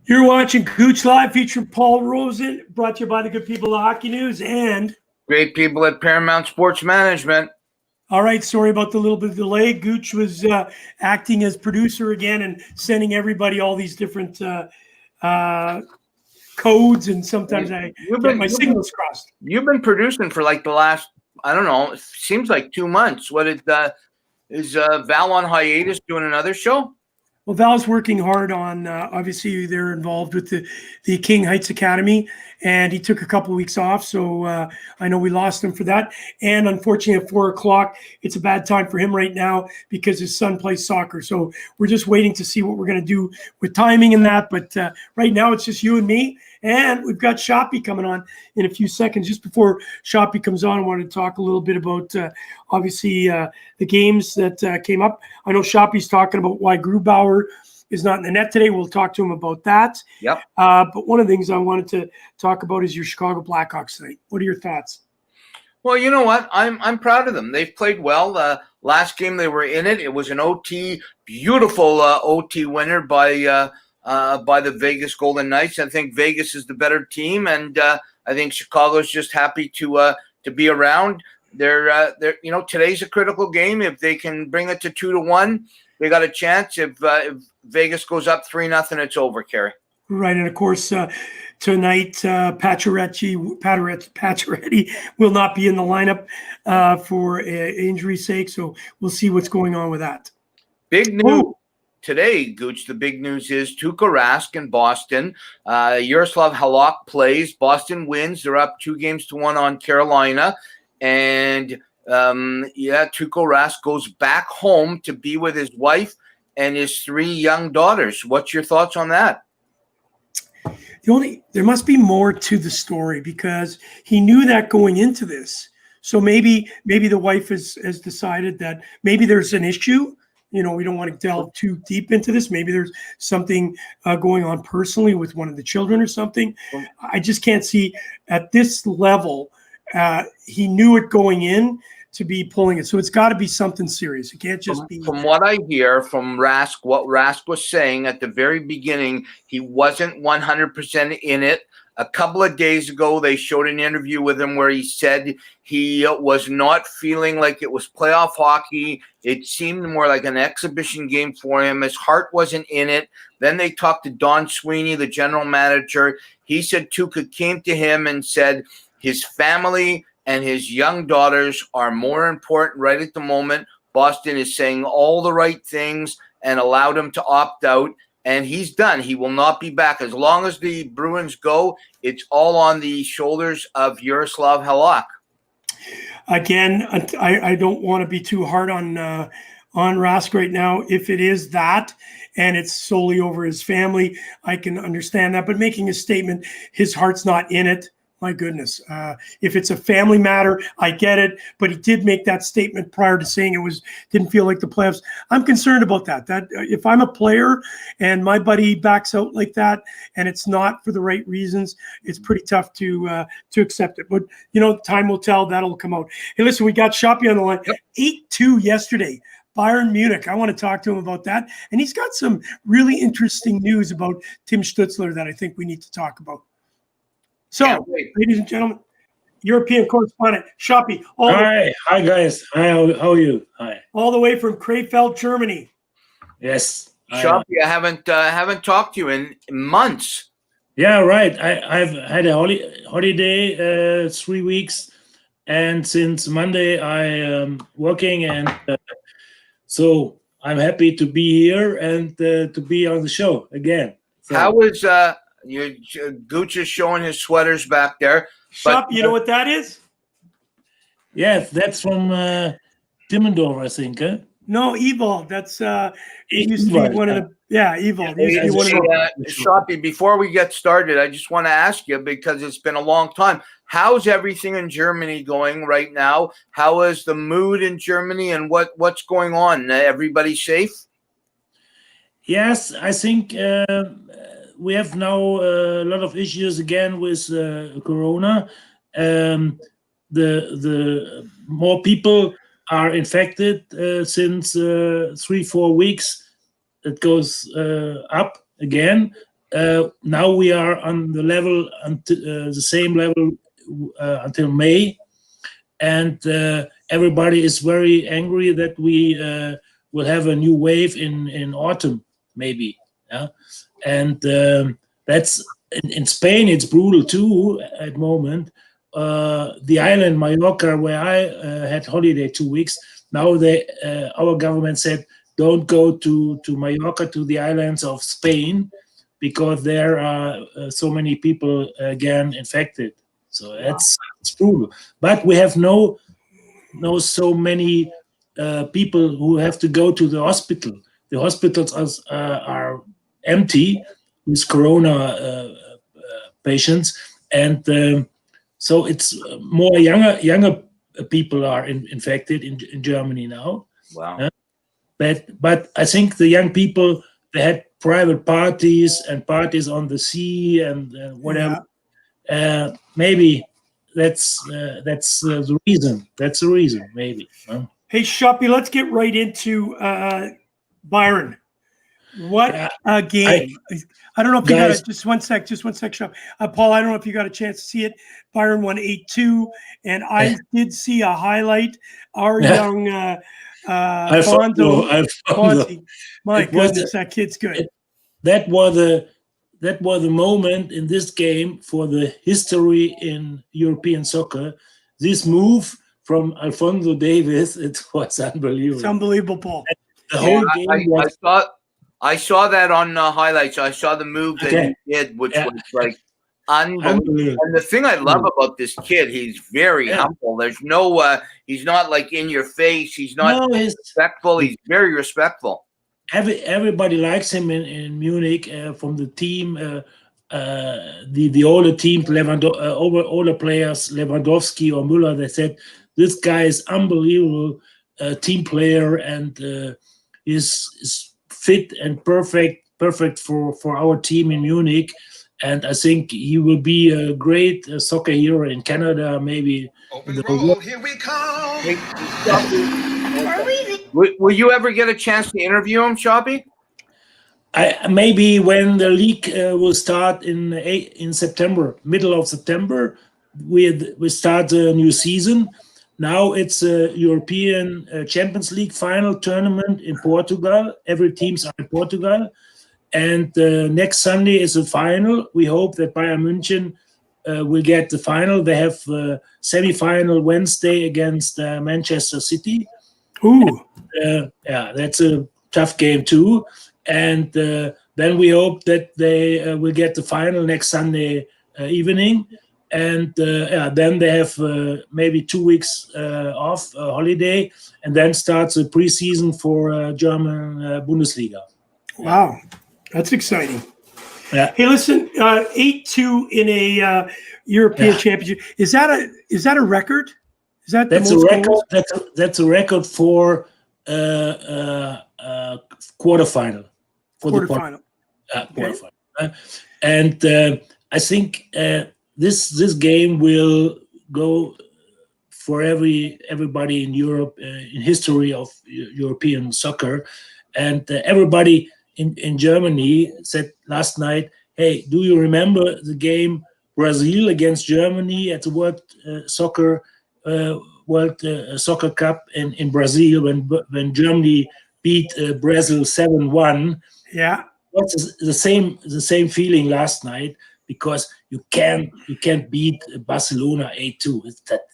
You're watching Gouche Live featuring Paul Rosen, brought to you by the good people of Hockey News and great people at Paramount Sports Management. All right, sorry about the little bit of delay. Gouche was acting as producer again and sending everybody all these different codes, and sometimes I get my signals crossed. You've been producing for like the last, I don't know, it seems like 2 months. What is Val on hiatus doing another show? Well, Val's working hard on, obviously they're involved with the King Heights Academy, and he took a couple of weeks off. So I know we lost him for that. And unfortunately at 4 o'clock, it's a bad time for him right now because his son plays soccer. So we're just waiting to see what we're going to do with timing and that. But right now it's just you and me. And we've got Schopy coming on in a few seconds. Just before Schopy comes on, I wanted to talk a little bit about, obviously, the games that came up. I know Schopy's talking about why Grubauer is not in the net today. We'll talk to him about that. Yep. But one of the things I wanted to talk about is your Chicago Blackhawks tonight. What are your thoughts? Well, you know what? I'm proud of them. They've played well. Last game they were in it. It was an OT, beautiful OT winner by the Vegas Golden Knights. I think Vegas is the better team, and I think Chicago's just happy to be around. They're today's a critical game. If they can bring it to 2-1, they got a chance. If Vegas goes up 3-0, it's over, Kerry. Right, and of course tonight Pacioretty will not be in the lineup for injury's sake. So we'll see what's going on with that. Big news. Today, Gooch, the big news is Tuukka Rask in Boston. Yaroslav Halak plays. Boston wins. They're up 2-1 on Carolina. And, Tuukka Rask goes back home to be with his wife and his 3 young daughters. What's your thoughts on that? There must be more to the story because he knew that going into this. So maybe the wife has decided that maybe there's an issue. You know, we don't want to delve too deep into this. Maybe there's something going on personally with one of the children or something. I just can't see at this level. He knew it going in to be pulling it. So it's got to be something serious. It can't just be. From what I hear from Rask, what Rask was saying at the very beginning, he wasn't 100% in it. A couple of days ago, they showed an interview with him where he said he was not feeling like it was playoff hockey. It seemed more like an exhibition game for him. His heart wasn't in it. Then they talked to Don Sweeney, the general manager. He said Tuukka came to him and said his family and his young daughters are more important right at the moment. Boston is saying all the right things and allowed him to opt out. And he's done. He will not be back. As long as the Bruins go, it's all on the shoulders of Yaroslav Halak. Again, I don't want to be too hard on Rask right now. If it is that and it's solely over his family, I can understand that. But making a statement, his heart's not in it. My goodness. If it's a family matter, I get it. But he did make that statement prior to saying didn't feel like the playoffs. I'm concerned about that. That if I'm a player and my buddy backs out like that and it's not for the right reasons, it's pretty tough to accept it. But, time will tell. That'll come out. Hey, listen, we got Schopy on the line. 8-2 yesterday. Bayern Munich. I want to talk to him about that. And he's got some really interesting news about Tim Stutzler that I think we need to talk about. So, ladies and gentlemen, European correspondent Schopy. Hi guys. Hi, how are you? Hi. All the way from Krefeld, Germany. Yes. Schopy, I haven't talked to you in months. Yeah, right. I've had a holiday 3 weeks, and since Monday I am working, and so I'm happy to be here and to be on the show again. So. How was Gouche is showing his sweaters back there. Schopy, you know what that is? Yeah, that's from Timmendorf, I think. Huh? No, Evil. That's it used to be one of the Evil. Schopy, before we get started, I just want to ask you, because it's been a long time. How's everything in Germany going right now? How is the mood in Germany, and what's going on? Everybody safe? Yes, I think we have now a lot of issues again with Corona. The more people are infected since 3-4 weeks. It goes up again, now we are on the level the same level until May, and everybody is very angry that we will have a new wave in autumn, maybe. Yeah, and that's in Spain. It's brutal too at the moment. The island Mallorca, where I had holiday 2 weeks. Now our government said don't go to Mallorca, to the islands of Spain, because there are so many people again infected. So it's brutal. But we have no so many people who have to go to the hospital. The hospitals are empty with corona patients, and so it's more younger people are infected in Germany now. Wow. But I think the young people, they had private parties and parties on the sea and whatever. Yeah. Maybe that's the reason. That's the reason, maybe. Huh? Hey, Schopy, let's get right into Byron. What a game. I don't know if you got it. Just one sec, Schopy. Paul, I don't know if you got a chance to see it. Byron won 8-2, and I did see a highlight. Our young Fonzie. My goodness, that kid's good. That was the moment in this game for the history in European soccer. This move from Alphonso Davies, it was unbelievable. It's unbelievable, Paul. The whole game I saw that on highlights. I saw the move that he did, which was like unbelievable. And the thing I love about this kid, he's very humble. There's no, he's not like in your face. He's not respectful. He's very respectful. Everybody likes him in Munich from the team. The older team, older players, Lewandowski or Müller, they said this guy is unbelievable team player and is fit and perfect for our team in Munich. And I think he will be a great soccer hero in Canada, maybe. Open roll, here we come. Will you ever get a chance to interview him, Schopy? Maybe when the league will start in September, middle of September, we start a new season. Now it's a European Champions League final tournament in Portugal. Every teams are in Portugal. And next Sunday is the final. We hope that Bayern München will get the final. They have semi-final Wednesday against Manchester City. Ooh. And, that's a tough game too. And then we hope that they will get the final next Sunday evening. And then they have maybe 2 weeks off holiday, and then starts a preseason for German Bundesliga. Wow, that's exciting. Yeah. Hey, listen, 8-2 in a European Championship. Is that a record? Is that that's the most a record? goals? That's a record for quarterfinal. Quarterfinal. Quarterfinal. And I think this game will go for everybody in Europe in history of European soccer, and everybody in Germany said last night, "Hey, do you remember the game Brazil against Germany at the World Soccer Cup in Brazil when Germany beat Brazil 7-1?" Yeah, that's the same feeling last night, because you can't beat Barcelona 8-2.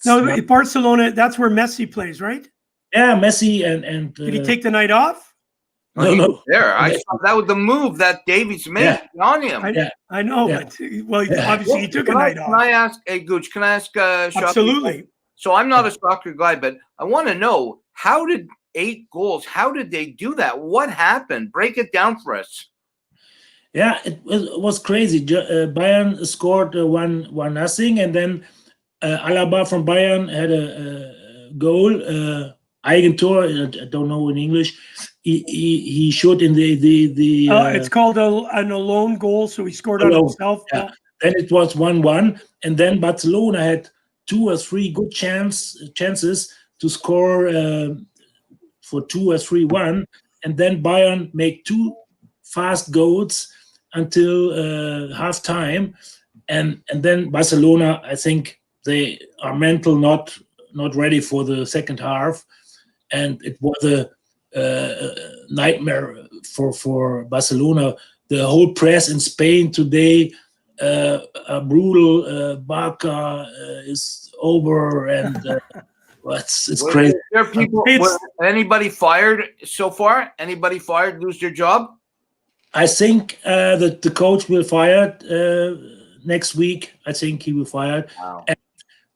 No, Barcelona. That's where Messi plays, right? Yeah, Messi and did he take the night off? No. There, I saw that was the move that Davies made on him. I know. Yeah. But, obviously he took a night off. Can I ask, hey, Gouche, can I ask Schopy? Absolutely. So I'm not a soccer guy, but I want to know, how did 8 goals, how did they do that? What happened? Break it down for us. Yeah, it was crazy. Bayern scored 1-0, and then Alaba from Bayern had a goal, Eigentor. I don't know in English. He shot in the. It's called an alone goal, so he scored on himself. Yeah. Then it was 1-1, and then Barcelona had 2 or 3 good chances to score for 2 or 3-1, and then Bayern made 2 fast goals. until half time, and then Barcelona, I think they are mental not ready for the second half, and it was a nightmare for Barcelona. The whole press in Spain today, a brutal Barca is over, and it's crazy. There people. Was anybody fired so far? Anybody fired? Lose their job? I think that the coach will fire next week. I think he will fire. Wow.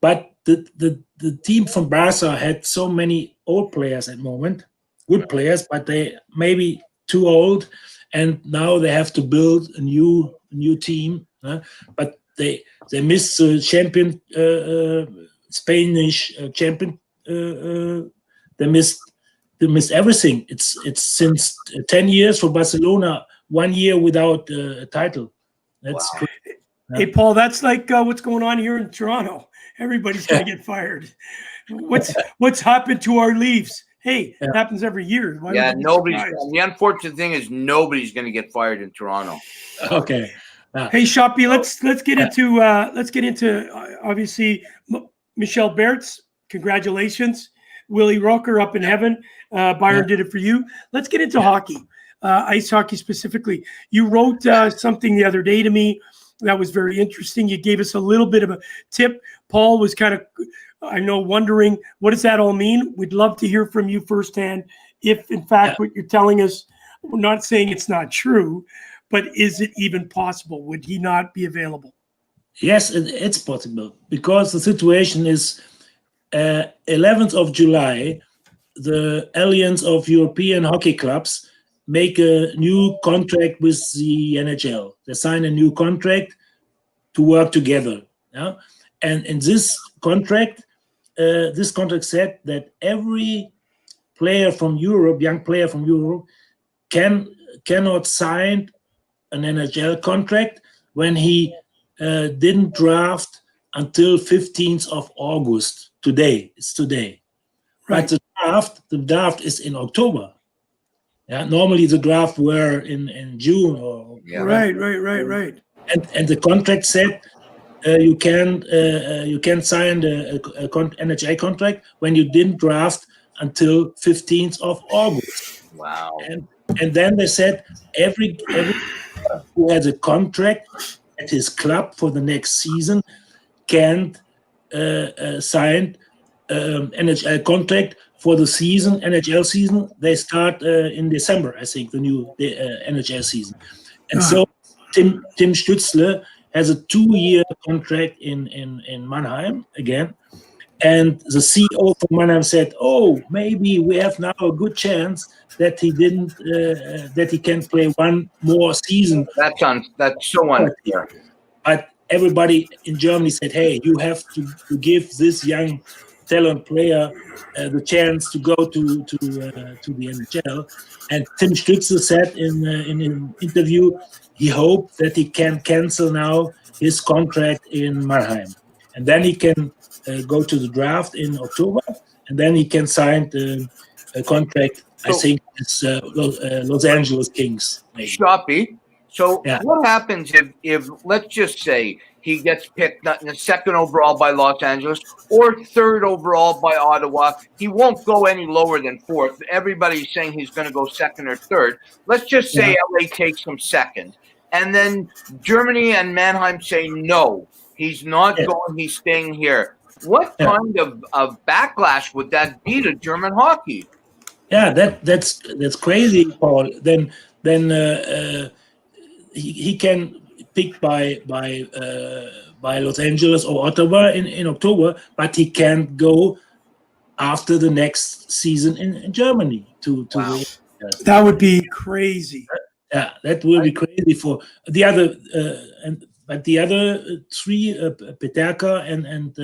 But the team from Barca had so many old players at the moment, good players, but they maybe too old, and now they have to build a new team. But they missed the champion, Spanish champion. They missed everything. It's since 10 years for Barcelona, 1 year without a title. That's Wow. crazy. Hey, Paul, that's like what's going on here in Toronto. Everybody's going to get fired. What's happened to our Leafs? Hey, it happens every year. Why Yeah, would you be nobody's. surprised? The unfortunate thing is nobody's going to get fired in Toronto. Okay. Hey, Schopy, let's get into obviously Michel Bertz. Congratulations, Willie Roker up in heaven. Byron did it for you. Let's get into hockey, ice hockey specifically. You wrote something the other day to me that was very interesting. You gave us a little bit of a tip. Paul was kind of, I know, wondering, what does that all mean? We'd love to hear from you firsthand. If, in fact, what you're telling us, we're not saying it's not true, but is it even possible? Would he not be available? Yes, it's possible, because the situation is 11th of July, the Alliance of European Hockey Clubs make a new contract with the NHL. They sign a new contract to work together. Yeah? And in this contract said that every player from Europe, young player from Europe, cannot sign an NHL contract when he didn't draft until 15th of August. Today, it's today. Right. But the draft is in October. Yeah, normally the draft were in June or Right. And the contract said you can sign a NHL contract when you didn't draft until 15th of August. Wow. And then they said every who has a contract at his club for the next season can sign NHL contract for the season, NHL season. They start in December, I think, the new NHL season. And so Tim Stützle has a 2-year contract in Mannheim again. And the CEO from Mannheim said, "Oh, maybe we have now a good chance that he can play one more season." That's so unfair. But everybody in Germany said, "Hey, you have to give this young talent player the chance to go to the NHL." And Tim Stützle said in an interview, he hoped that he can cancel now his contract in Mannheim, and then he can go to the draft in October, and then he can sign a contract. I think it's Los Angeles Kings. Schopy. So what happens if let's just say he gets picked not in the 2nd overall by Los Angeles or 3rd overall by Ottawa? He won't go any lower than 4th. Everybody's saying he's going to go 2nd or 3rd. Let's just say LA takes him 2nd. And then Germany and Mannheim say, no, he's not going, he's staying here. What kind of backlash would that be to German hockey? Yeah, that's crazy, Paul. Then he can pick by Los Angeles or Ottawa in October, but he can't go after the next season in Germany to that would be crazy. Yeah, that will be crazy for the other but the other 3, Peterka and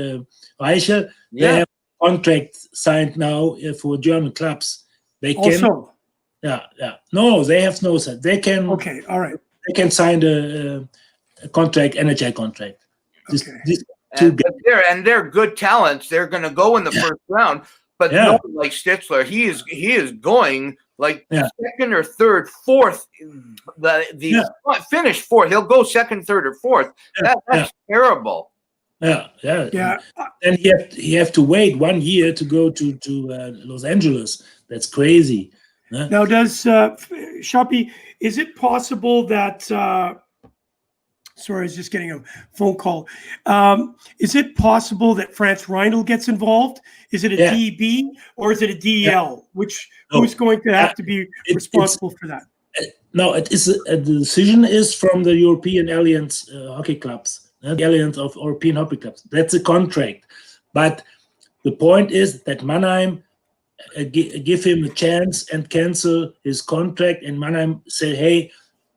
Reichel, they have a contract signed now for German clubs. They can Also, no, they have no set. They can all right. They can sign a contract, NHL contract. And they're good talents. They're going to go in the first round. But Yeah. no, like Stitzler, he is going like Yeah. second or third, fourth. Finish fourth. He'll go second, third, or fourth. That's terrible. Yeah. Yeah. And he have to wait 1 year to go to Los Angeles. That's crazy. Huh? Now, does Schopy, is it possible that? Sorry, I was just getting a phone call. Is it possible that France Reindl gets involved? Is it a DB or is it a DEL? Who's going to have to be responsible for that? No, it is the decision is from the European Alliance hockey clubs, the Alliance of European hockey clubs. That's a contract, but the point is that Mannheim give him a chance and cancel his contract, and Mannheim say, "Hey,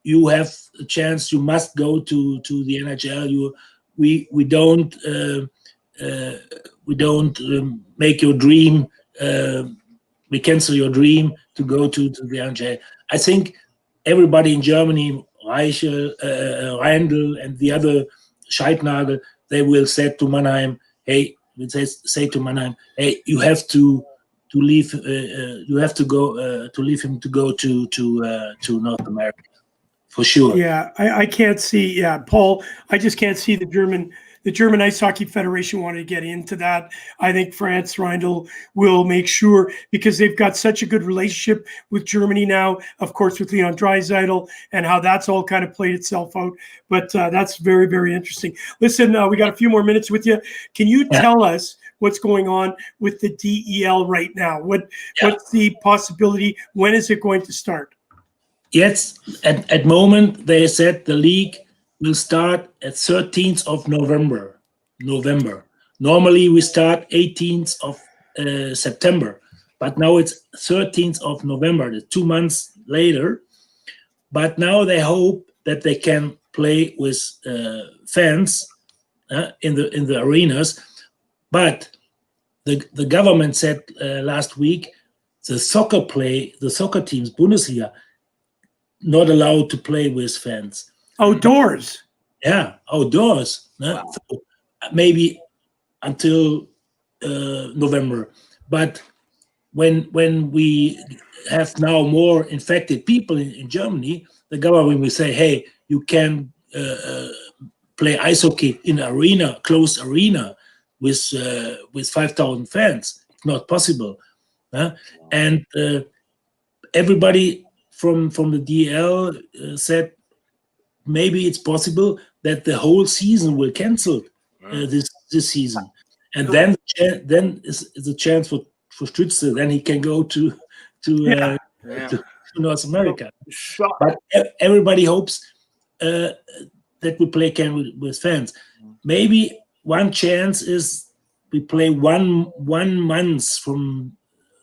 you have a chance. You must go to the NHL. We don't make your dream. We cancel your dream to go to the NHL." I think everybody in Germany, Reichel, Reindl, and the other Scheidnagel, they will say to Mannheim, "Hey," say to Mannheim, "Hey, you have to leave. You have to go to leave him to go to North America." For sure. Yeah, I can't see. Yeah, Paul, I just can't see the German Ice Hockey Federation wanting to get into that. I think France Reindl will make sure, because they've got such a good relationship with Germany now, of course, with Leon Draisaitl, and how that's all kind of played itself out. But that's very, very interesting. Listen, we got a few more minutes with you. Can you tell us what's going on with the DEL right now? What's the possibility? When is it going to start? Yes, at moment they said the league will start at 13th of November. Normally we start 18th of September, but now it's 13th of November, 2 months later. But now they hope that they can play with fans in the arenas. But the government said last week the soccer teams, Bundesliga, not allowed to play with fans. Outdoors. Yeah, outdoors. Wow. So maybe until November. But when we have now more infected people in Germany, the government will say, "Hey, you can play ice hockey in arena, closed arena, with 5,000 fans." It's not possible. And everybody from the DL said maybe it's possible that the whole season will cancel this season, and then is a chance for Stützle. Then he can go to North America. But everybody hopes that we play with fans. Maybe one chance is we play one month from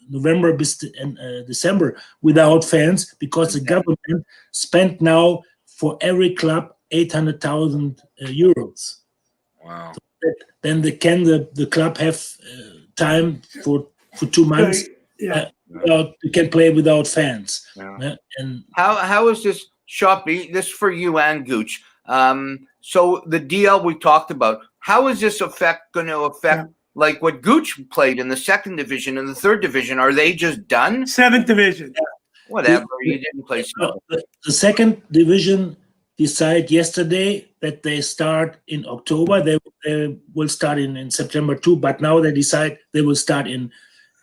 November and December without fans, because the government spent now for every club 800,000 euros. Wow! So then the club have time for 2 months. You can play without fans. And how is this, Schopy? This for you and Gouche. So the DL we talked about. How is this going to affect? Like what Gouche played in the second division and the third division, are they just done? Seventh division. Whatever, you didn't play. The second division decided yesterday that they start in October. They will start in September too, but now they decide they will start in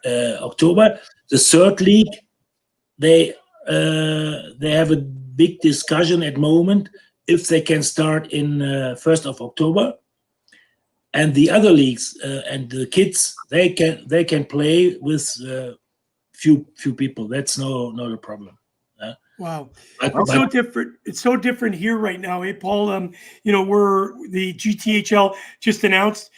October. The third league, they have a big discussion at the moment if they can start in 1st of October. And the other leagues and the kids, they can play with few people. That's not a problem. Wow, it's so different. It's so different here right now, Paul? We're the GTHL just announced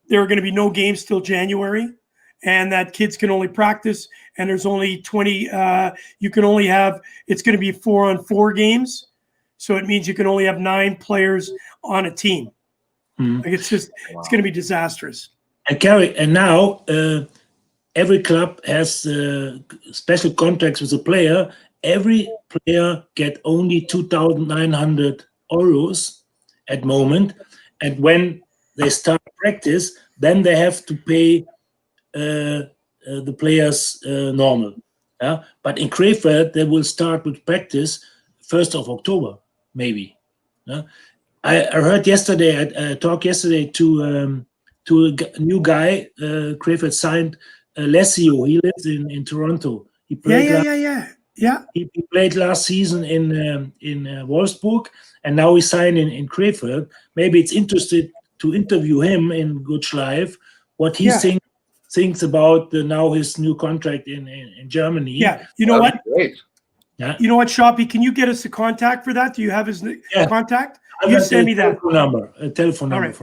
there are going to be no games till January, and that kids can only practice. And there's only 20. You can only have. It's going to be 4-on-4 games, so it means you can only have 9 players on a team. Like it's going to be disastrous. And Gary, and now every club has special contracts with a player. Every player get only 2,900 euros at the moment, and when they start practice, then they have to pay the players normal. Yeah, but in Krefeld they will start with practice 1st of October, maybe. Yeah? I heard yesterday. I talked yesterday to a new guy. Krefeld signed Lesio. He lives in Toronto. He played He played last season in Wolfsburg, and now he signed in Krefeld. Maybe it's interested to interview him in Gouche Live, what he thinks about now his new contract in Germany. Yeah, you know what? Great. Yeah. You know what, Schopy? Can you get us a contact for that? Do you have his contact? You send me that a telephone number. All right.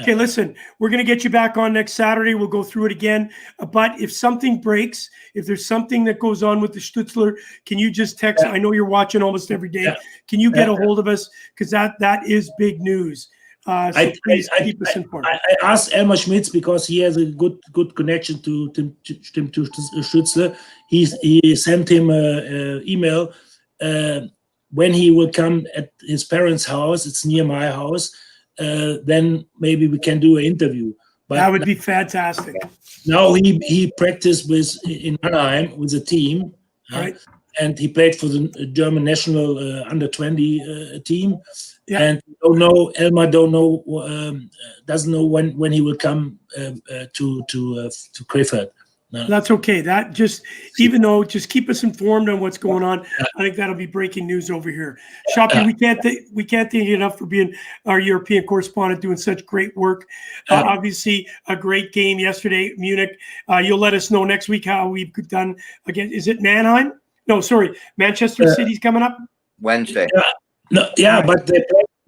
Okay, listen, we're going to get you back on next Saturday. We'll go through it again. But if something breaks, if there's something that goes on with the Stutzler, can you just text? I know you're watching almost every day. Can you get a hold of us? Because that is big news. So please keep us informed. I asked Elmar Schmitz because he has a good connection to Stutzler. He sent him an email when he will come at his parents' house. It's near my house. Then maybe we can do an interview. But that would be fantastic. Now he practiced in Anaheim with a team, right? And he played for the German national under 20 team. Yeah. And Elmar doesn't know when he will come to Krefeld. No. That's okay. That just keep us informed on what's going on. I think that'll be breaking news over here. Schopy, we can't thank you enough for being our European correspondent, doing such great work. Obviously, a great game yesterday, Munich. You'll let us know next week how we've done again. Is it Mannheim? No, sorry, Manchester City's coming up Wednesday. But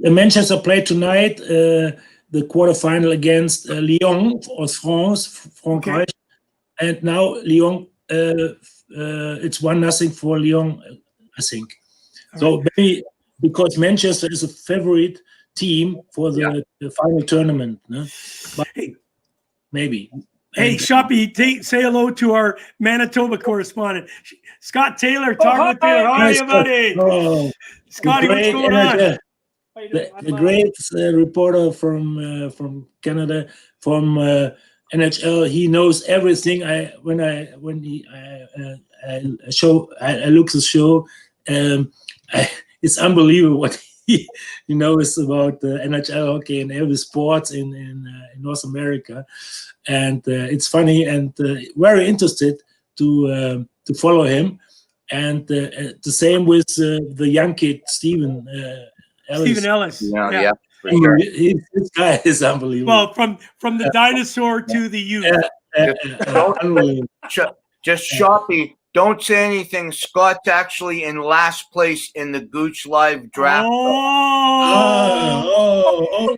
Manchester play tonight the quarterfinal against Lyon of France, Frankreich. Okay. And now Lyon, it's 1-0 for Lyon, I think. So maybe because Manchester is a favorite team for the final tournament. No? But maybe. Hey, Schopy, say hello to our Manitoba correspondent, Scott Taylor. Talk with Taylor. How are you, buddy? Oh, Scotty, what's going on? The great reporter from Canada, from NHL. He knows everything. I look at the show. It's unbelievable what he knows about NHL hockey and every sports in North America. And it's funny and very interested to follow him. And the same with the young kid, Stephen Ellis. Stephen Ellis. Yeah. Sure. This guy is unbelievable. Well, from the dinosaur to the youth. Just Schopy, don't say anything. Scott's actually in last place in the Gouche Live draft. A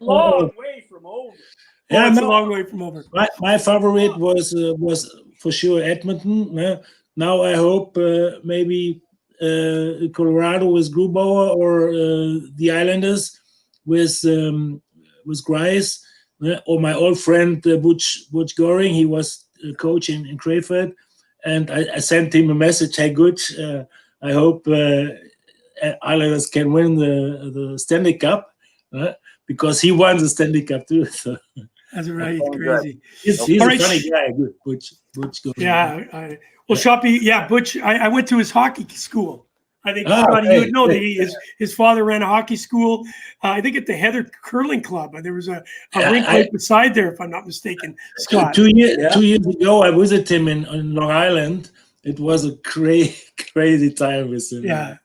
long way from over. Yeah, it's a long way from over. My favorite was for sure Edmonton. Now I hope maybe Colorado with Grubauer or the Islanders with Grice, or my old friend Butch Goring. He was a coach in Krefeld, and I sent him a message. Hey, Gutsch, I hope Islanders can win the Stanley Cup, because he won the Stanley Cup too. So. That's right. Crazy. He's a funny guy, Butch Goring. Yeah. Well, Schopy, Butch, I went to his hockey school. I think, Scotty, you would know that his father ran a hockey school, I think at the Heather Curling Club. There was a rink right beside there, if I'm not mistaken, Scott. 2 years ago, I visited him in Long Island. It was a crazy time with him. Yeah.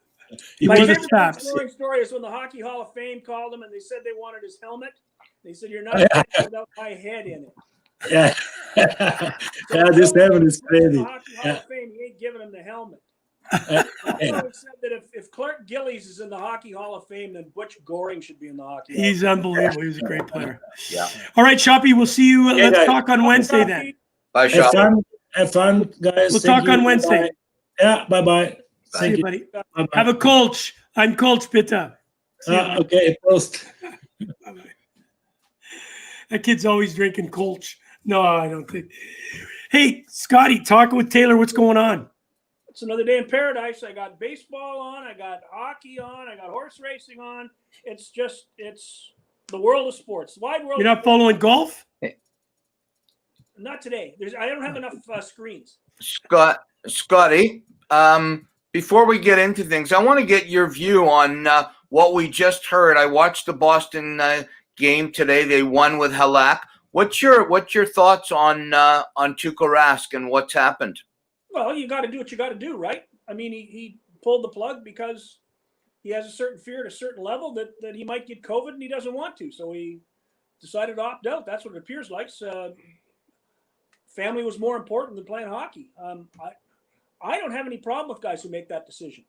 My favorite story is when the Hockey Hall of Fame called him and they said they wanted his helmet. They said, "You're not without my head in it." Yeah. So this helmet is crazy. The Hockey Hall of Fame, he ain't giving him the helmet. I said that if Clark Gillies is in the Hockey Hall of Fame, then Butch Goring should be in the Hockey Hall of Fame. He's unbelievable. He's a great player. Yeah. All right, Shoppy, we'll see you. Let's talk on Wednesday then. Bye, Shoppy. Have fun, guys. We'll talk on Wednesday. Yeah, bye-bye. See you, buddy. Bye-bye. Have a Colch. I'm Colch, bitte. Okay, post. Bye-bye. That kid's always drinking Colch. No, I don't think. Hey, Scotty, talking with Taylor. What's going on? It's another day in paradise. I got baseball on. I got hockey on. I got horse racing on. It's the world of sports. Wide world. You're not following golf? Not today. I don't have enough screens. Scotty, before we get into things, I want to get your view on what we just heard. I watched the Boston game today. They won with Halak. What's your thoughts on Tuukka Rask and what's happened? Well, you got to do what you got to do, right? I mean, he pulled the plug because he has a certain fear at a certain level that he might get COVID and he doesn't want to. So he decided to opt out. That's what it appears like. Family was more important than playing hockey. I don't have any problem with guys who make that decision.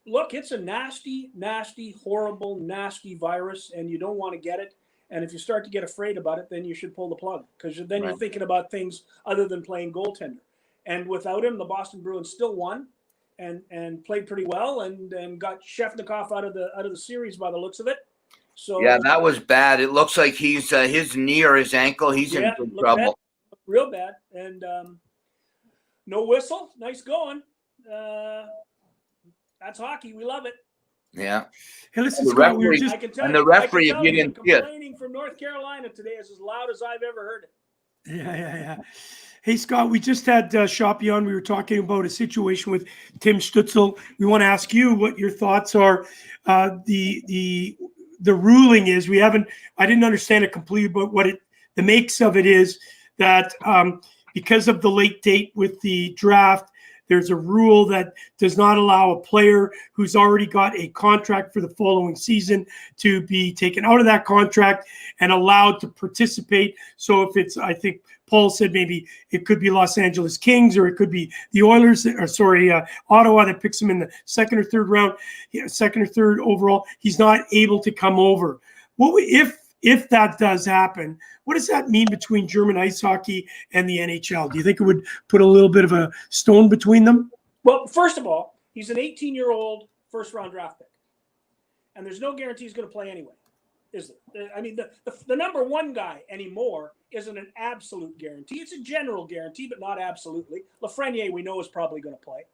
Look, it's a nasty, nasty, horrible, nasty virus, and you don't want to get it. And if you start to get afraid about it, then you should pull the plug because then You're thinking about things other than playing goaltender. And without him, the Boston Bruins still won and played pretty well and got Shefnikov out of the series by the looks of it. So yeah, that was bad. It looks like he's his knee or his ankle. He's in big trouble. Bad, real bad. And no whistle. Nice going. That's hockey. We love it. Yeah. Hey, listen, the Scott, referee, we were just referee, if you didn't see it. Complaining from North Carolina today is as loud as I've ever heard it. Yeah. Hey, Scott, we just had Schopy on. We were talking about a situation with Tim Stützle. We want to ask you what your thoughts are. The ruling is I didn't understand it completely, but the makes of it is that because of the late date with the draft, there's a rule that does not allow a player who's already got a contract for the following season to be taken out of that contract and allowed to participate. So if it's, I think Paul said maybe it could be Los Angeles Kings or it could be the Oilers, Ottawa that picks him in the second or third overall, he's not able to come over. If that does happen, what does that mean between German ice hockey and the NHL? Do you think it would put a little bit of a stone between them? Well, first of all, he's an 18-year-old first-round draft pick. And there's no guarantee he's going to play anyway, is there? I mean, the number one guy anymore isn't an absolute guarantee. It's a general guarantee, but not absolutely. Lafreniere, we know, is probably going to play,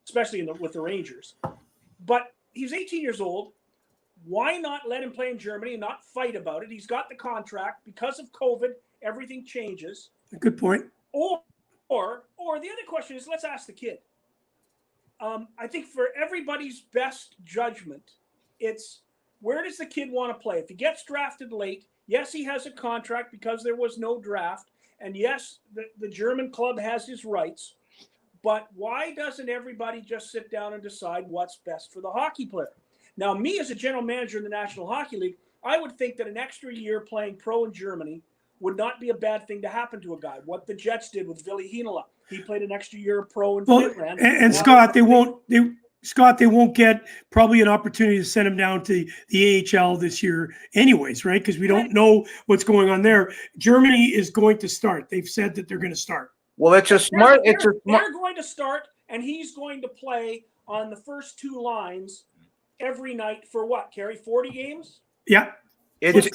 especially with the Rangers. But he's 18 years old. Why not let him play in Germany and not fight about it? He's got the contract. Because of COVID, everything changes. Good point. Or the other question is, let's ask the kid. I think for everybody's best judgment, it's where does the kid want to play? If he gets drafted late, yes, he has a contract because there was no draft. And yes, the German club has his rights. But why doesn't everybody just sit down and decide what's best for the hockey player? Now, me as a general manager in the National Hockey League, I would think that an extra year playing pro in Germany would not be a bad thing to happen to a guy. What the Jets did with Ville Heinola, he played an extra year pro in Finland. And Scott, they won't get probably an opportunity to send him down to the AHL this year anyways, right? Because we don't know what's going on there. Germany is going to start. They've said that they're going to start. Well, they're going to start, and he's going to play on the first two lines every night for what, Kerry? 40 games? Yeah. It's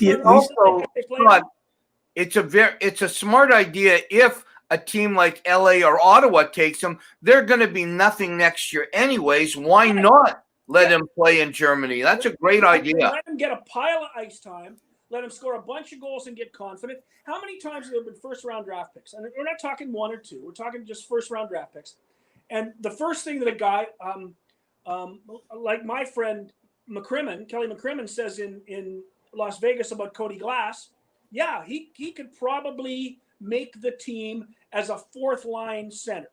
a smart idea. If a team like LA or Ottawa takes him, they're going to be nothing next year anyways. Why not let him play in Germany? That's a great idea. Let him get a pile of ice time. Let him score a bunch of goals and get confident. How many times have there been first-round draft picks? And we're not talking one or two. We're talking just first-round draft picks. And the first thing that a guy like my friend Kelly McCrimmon says in Las Vegas about Cody Glass, yeah, he could probably make the team as a fourth-line center.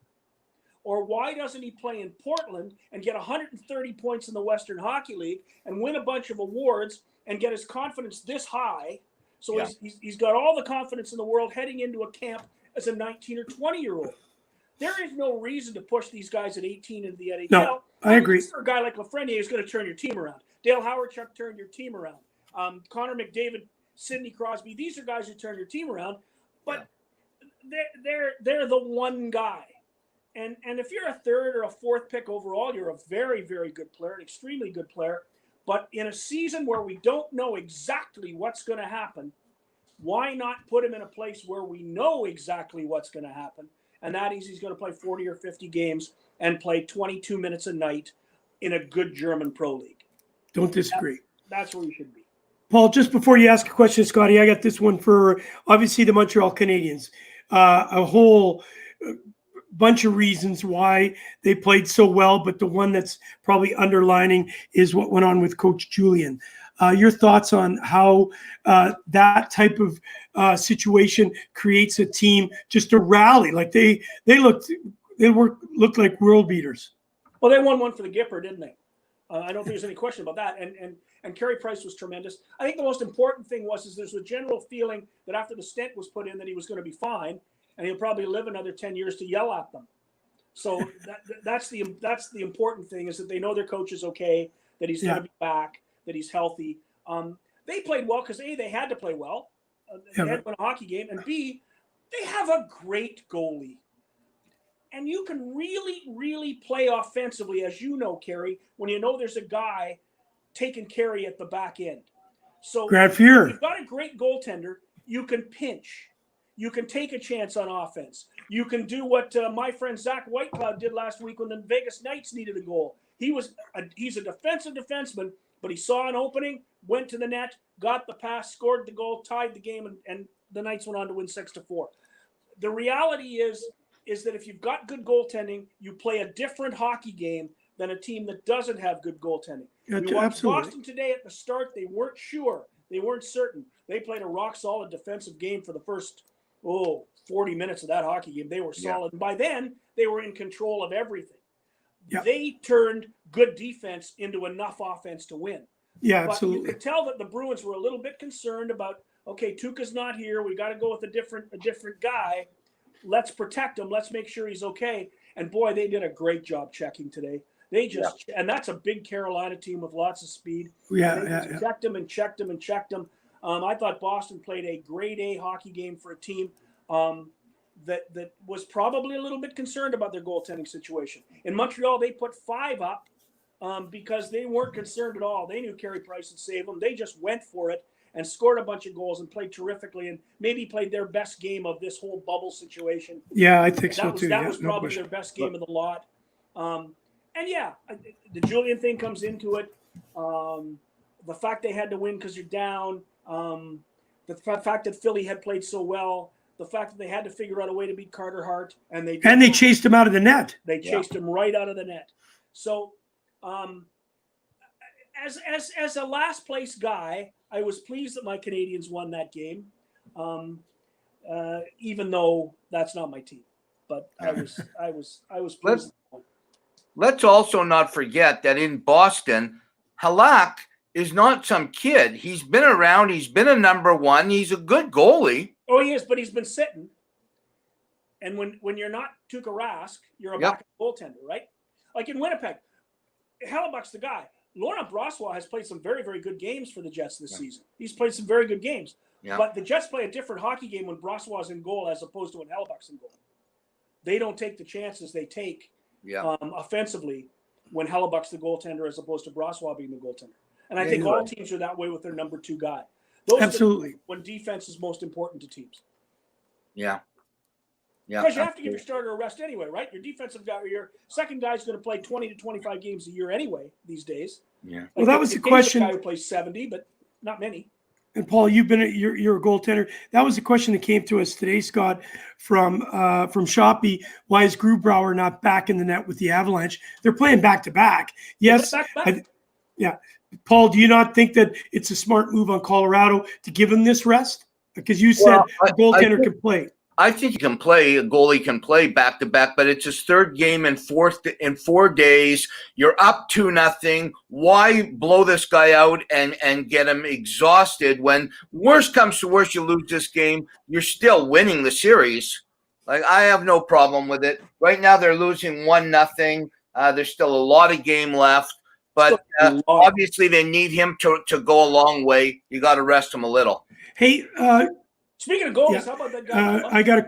Or why doesn't he play in Portland and get 130 points in the Western Hockey League and win a bunch of awards and get his confidence this high? So he's got all the confidence in the world heading into a camp as a 19 or 20-year-old. There is no reason to push these guys at 18 into the NHL. No, I agree. For a guy like Lafreniere is going to turn your team around. Dale Howard-Chuck turned your team around. Connor McDavid, Sidney Crosby, these are guys who turn your team around. But they're the one guy. And if you're a third or a fourth pick overall, you're a very, very good player, an extremely good player. But in a season where we don't know exactly what's going to happen, why not put him in a place where we know exactly what's going to happen? And that is he's going to play 40 or 50 games and play 22 minutes a night in a good German pro league. Don't disagree. That's where you should be. Paul, just before you ask a question, Scotty, I got this one for obviously the Montreal Canadiens. A whole bunch of reasons why they played so well, but the one that's probably underlining is what went on with Coach Julian. Your thoughts on how that type of situation creates a team just to rally? Like they looked like world beaters. Well, they won one for the Gipper, didn't they? I don't think there's any question about that. And Carey Price was tremendous. I think the most important thing is there's a general feeling that after the stent was put in that he was going to be fine, and he'll probably live another 10 years to yell at them. So that's the important thing, is that they know their coach is okay, that he's going to be back, that he's healthy. They played well because A, they had to play well. They had to win a hockey game, and B, they have a great goalie. And you can really, really play offensively, as you know, Carey, when you know there's a guy taking Carey at the back end. So if you've got a great goaltender, you can pinch. You can take a chance on offense. You can do what my friend Zach Whitecloud did last week when the Vegas Knights needed a goal. He's a defensive defenseman, but he saw an opening, went to the net, got the pass, scored the goal, tied the game, and the Knights went on to win 6-4. The reality is that if you've got good goaltending, you play a different hockey game than a team that doesn't have good goaltending. We watched Boston today at the start. They weren't sure. They weren't certain. They played a rock-solid defensive game for the first, 40 minutes of that hockey game. They were solid. And by then, they were in control of everything. Yeah. They turned good defense into enough offense to win. Yeah, but absolutely. you could tell that the Bruins were a little bit concerned about, okay, Tuukka's not here. We got to go with a different guy. Let's protect him. Let's make sure he's okay. And boy, they did a great job checking today. And that's a big Carolina team with lots of speed. Checked him and checked him and checked him. I thought Boston played a grade A hockey game for a team that was probably a little bit concerned about their goaltending situation. In Montreal, they put 5 up because they weren't concerned at all. They knew Carey Price would save them. They just went for it and scored a bunch of goals and played terrifically and maybe played their best game of this whole bubble situation. Yeah, I think so too. That was probably their best game of the lot. The Julian thing comes into it. The fact they had to win because you're down. The fact that Philly had played so well. The fact that they had to figure out a way to beat Carter Hart. And they chased him out of the net. They chased him right out of the net. So as a last place guy, I was pleased that my Canadians won that game, even though that's not my team. But I was pleased. Let's also not forget that in Boston, Halak is not some kid. He's been around. He's been a number one. He's a good goalie. Oh, he is, but he's been sitting. And when you're not Tuukka Rask, you're a backup goaltender, right? Like in Winnipeg, Hellebuck's the guy. Laurent Brossoit has played some very, very good games for the Jets this season. He's played some very good games. Yeah. But the Jets play a different hockey game when Brossoit's in goal as opposed to when Hellebuck's in goal. They don't take the chances they take offensively when Hellebuck's the goaltender as opposed to Brossoit being the goaltender. And I think all teams are that way with their number 2 guy. Absolutely. When defense is most important to teams. Yeah. Because you have to give your starter a rest anyway, right? Your defensive guy or your second guy is going to play 20 to 25 games a year anyway these days. Yeah. Like well, that was the question. Guy who plays 70, but not many. And Paul, you're a goaltender. That was the question that came to us today, Scott, from Schopy. Why is Grubauer not back in the net with the Avalanche? They're playing back to back. Yes. Yeah. Paul, do you not think that it's a smart move on Colorado to give him this rest? Because you said a goaltender can play. I think he can play. A goalie can play back to back, but it's his third game in 4 days. You're up 2-0. Why blow this guy out and get him exhausted when worst comes to worst, you lose this game, you're still winning the series. Like, I have no problem with it. Right now they're losing 1-0. There's still a lot of game left, but obviously they need him to go a long way. You got to rest him a little. Hey, speaking of goalies, how about that guy?